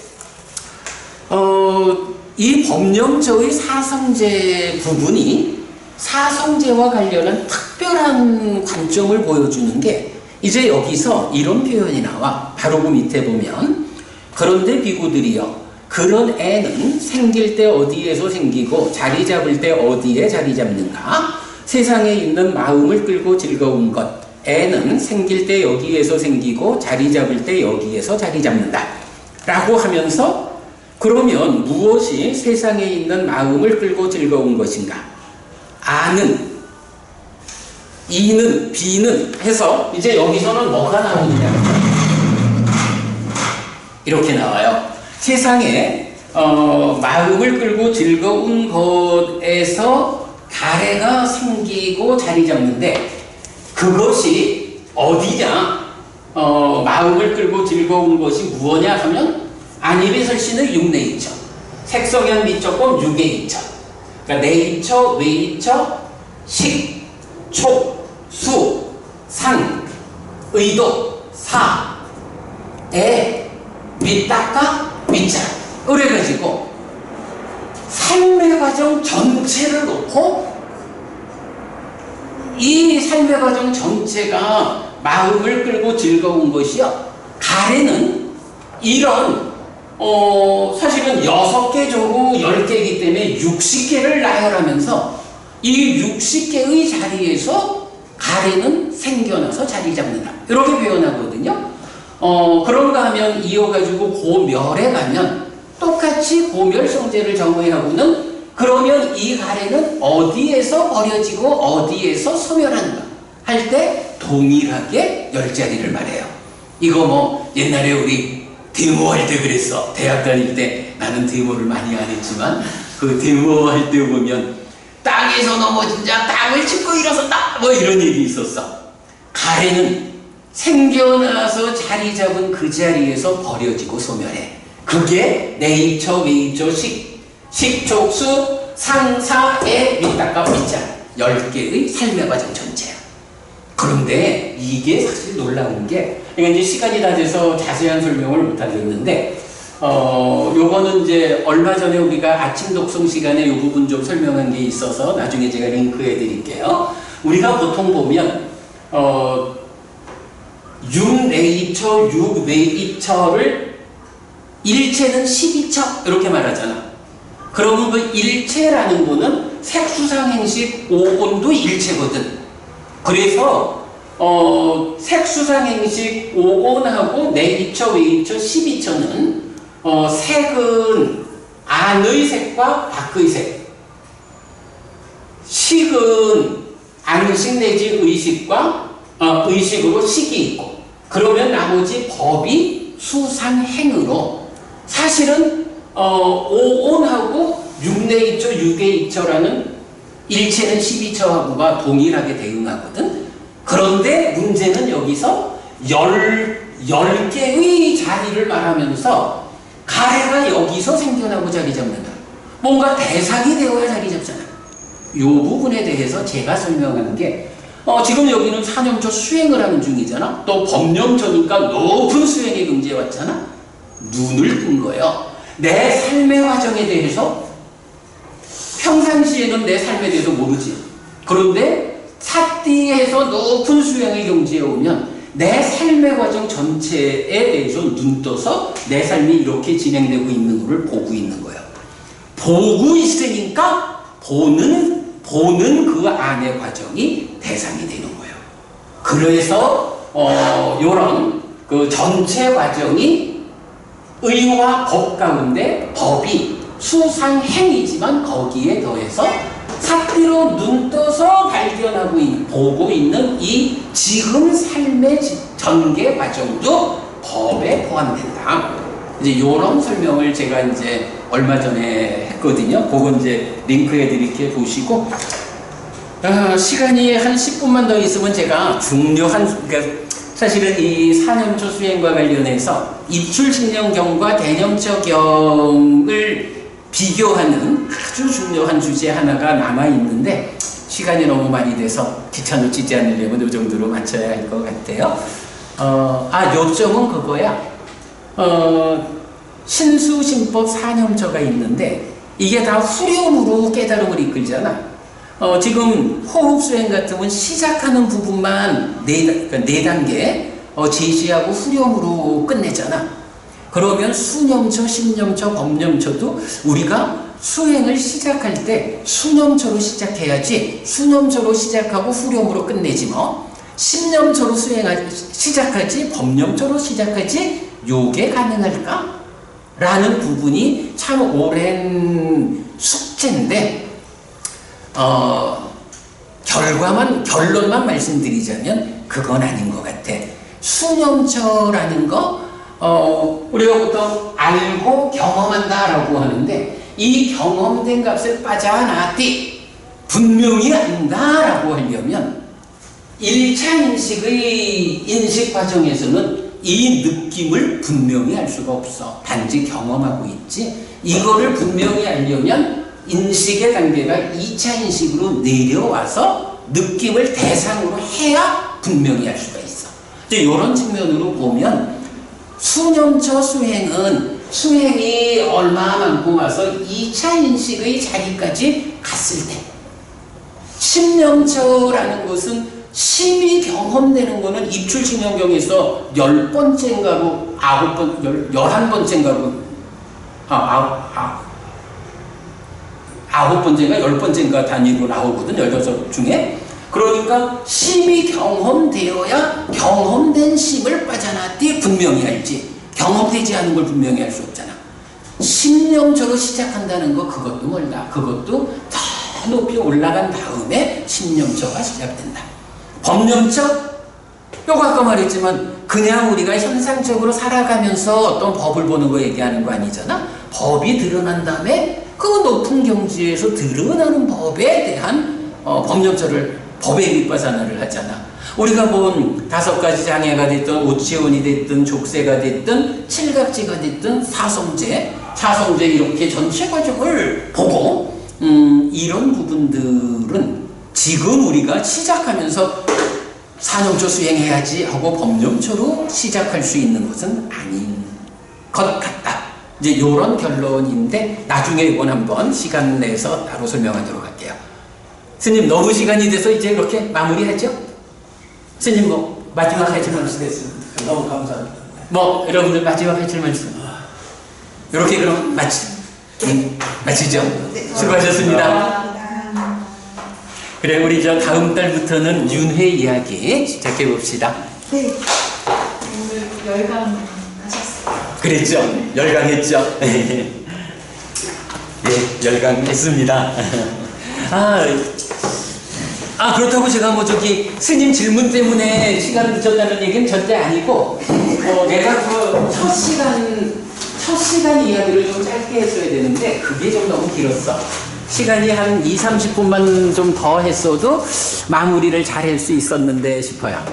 이 법념처의 사성제 부분이 사성제와 관련한 특별한 관점을 보여주는 게 이제 여기서 이런 표현이 나와. 바로 그 밑에 보면, 그런데 비구들이여, 그런 애는 생길 때 어디에서 생기고 자리 잡을 때 어디에 자리 잡는가? 세상에 있는 마음을 끌고 즐거운 것, 애는 생길 때 여기에서 생기고 자리 잡을 때 여기에서 자리 잡는다 라고 하면서, 그러면 무엇이 세상에 있는 마음을 끌고 즐거운 것인가? 아는, 이는, 비는 해서 이제 여기서는 뭐가 나오느냐, 이렇게 나와요. 세상에 마음을 끌고 즐거운 것에서 가래가 생기고 자리 잡는데, 그것이 어디냐? 마음을 끌고 즐거운 것이 무엇냐 하면 아니베설신의 6네이처, 색성향 미적법 6의 2처. 그러니까 네이처, 웨이처, 식, 촉, 수, 상, 의도, 사, 애, 밑닦아, 밑자. 그래가지고 삶의 과정 전체를 놓고 이 삶의 과정 전체가 마음을 끌고 즐거운 것이요. 가래는 이런 사실은 6개 조고 10개이기 때문에 60개를 나열하면서 이 60개의 자리에서 가래는 생겨나서 자리 잡는다. 이렇게 표현하거든요. 그런가 하면 이어가지고 고멸에 가면 똑같이 고멸성제를 정의하고는 그러면 이 가래는 어디에서 버려지고 어디에서 소멸하는가 할 때 동일하게 10자리를 말해요. 이거 뭐 옛날에 우리 데모할 때 그랬어. 대학 다닐 때 나는 데모를 많이 안 했지만 그 데모할 때 보면 땅에서 넘어진 자 땅을 짚고 일어선다 뭐 이런 얘기 있었어. 가래는 생겨나서 자리 잡은 그 자리에서 버려지고 소멸해. 그게 네이처, 웨이처, 식촉수, 상사의 밑닦아 밑자 10개의 삶의 과정 전체야. 그런데 이게 사실 놀라운 게, 그러니까 이제 시간이 다 돼서 자세한 설명을 못 하겠는데, 요거는 이제 얼마 전에 우리가 아침 독송 시간에 요 부분 좀 설명한 게 있어서 나중에 제가 링크해 드릴게요. 우리가 보통 보면, 6네이처, 6웨이처를 일체는 12처 이렇게 말하잖아. 그러면 그 일체라는 거는 색수상행식 5온도 일체거든. 그래서 색수상행식 5온하고 네이처, 웨이처, 12처는 색은 안의 색과 밖의 색, 식은 안식 내지 의식과 의식으로 식이 있고, 그러면 나머지 법이 수상행으로 사실은 5온하고 6네이처, 6웨이처라는 일체는 12처하고가 동일하게 대응하거든. 그런데 문제는 여기서 10개의 자리를 말하면서 가래가 여기서 생겨나고 자리 잡는다. 뭔가 대상이 되어야 자리 잡잖아. 이 부분에 대해서 제가 설명하는 게 지금 여기는 사념처 수행을 하는 중이잖아. 또 법념처니까 높은 수행의 경지에 왔잖아. 눈을 뜬 거예요. 내 삶의 과정에 대해서 평상시에는 내 삶에 대해서 모르지. 그런데 사띠에서 높은 수행의 경지에 오면 내 삶의 과정 전체에 대해서 눈 떠서 내 삶이 이렇게 진행되고 있는 것을 보고 있는 거예요. 보고 있으니까 보는 그 안의 과정이 대상이 되는 거예요. 그래서 요런 그 전체 과정이 의와 법 가운데 법이 수상행이지만 거기에 더해서 사띠로 눈 떠서 발견하고 보고 있는 이 지금 삶의 전개 과정도 법에 포함된다. 이제 이런 설명을 제가 이제 얼마 전에 했거든요. 그건 이제 링크해 드릴게 보시고, 시간이 한 10분만 더 있으면 제가 중요한, 그러니까 사실은 이 사념처 수행과 관련해서 입출신념경과 대념처경을 비교하는 아주 중요한 주제 하나가 남아있는데 시간이 너무 많이 돼서 귀찮아지지 않으려면 이 정도로 맞춰야 할 것 같아요. 요점은 그거야. 신수신법 사념처가 있는데 이게 다 후렴으로 깨달음을 이끌잖아. 지금 호흡수행 같으면 시작하는 부분만 네 단계 제시하고 후렴으로 끝내잖아. 그러면 수념처, 신념처, 법념처도 우리가 수행을 시작할 때 수념처로 시작해야지 수념처로 시작하고 후렴으로 끝내지 뭐. 신념처로 시작하지 법념처로 시작하지 요게 가능할까? 라는 부분이 참 오랜 숙제인데 결론만 말씀드리자면 그건 아닌 것 같아. 수념처라는 거 우리가 보통 알고 경험한다라고 하는데 이 경험된 값을 빠져나왔디 분명히 안다라고 하려면 1차 인식의 인식 과정에서는 이 느낌을 분명히 알 수가 없어. 단지 경험하고 있지. 이거를 분명히 알려면 인식의 단계가 2차 인식으로 내려와서 느낌을 대상으로 해야 분명히 알 수가 있어. 이제 이런 측면으로 보면 수념처 수행이 얼마만큼 와서 2차 인식의 자리까지 갔을 때, 심념처라는 것은 심이 경험되는 거는 입출신경경에서 10번째인가로 11번째인가로 9번째인가 10번째인가 단위로 나오거든, 16 중에. 그러니까 심이 경험되어야 경험된 심을 빠져나뒤 분명히 알지. 경험되지 않은 걸 분명히 알 수 없잖아. 심념처로 시작한다는 거 그것도 몰라. 그것도 더 높이 올라간 다음에 심념처가 시작된다. 법념처? 요거 아까 말했지만 그냥 우리가 현상적으로 살아가면서 어떤 법을 보는 거 얘기하는 거 아니잖아. 법이 드러난 다음에 그 높은 경지에서 드러나는 법에 대한 법념처를 법의 밑바산을 하잖아. 우리가 본 5가지 장애가 됐든 오치원이 됐든 족쇄가 됐든 칠각지가 됐든 사성제 이렇게 전체 과정을 보고 이런 부분들은 지금 우리가 시작하면서 사념처 수행해야지 하고 법념처로 시작할 수 있는 것은 아닌 것 같다. 이제 이런 결론인데 나중에 이건 한번 시간 내서 따로 설명하도록 할게요. 스님 너무 시간이 돼서 이제 이렇게 마무리하죠? 스님 뭐 마지막 하실 말씀 됐습니다. 너무 감사합니다. 뭐 여러분들 마지막 하실 말씀 이렇게 그럼 마치죠? 수고하셨습니다. 그래 우리 저 다음 달부터는 윤회 이야기 시작해 봅시다. 네. 오늘 열강 하셨어요. 그랬죠? 열강했죠? 예, 열강했습니다. 그렇다고 제가 뭐 저기 스님 질문 때문에 시간을 늦췄다는 얘기는 절대 아니고, 내가 그 첫 시간 이야기를 좀 짧게 했어야 되는데, 그게 좀 너무 길었어. 시간이 한 20, 30분만 좀 더 했어도 마무리를 잘 할 수 있었는데 싶어요.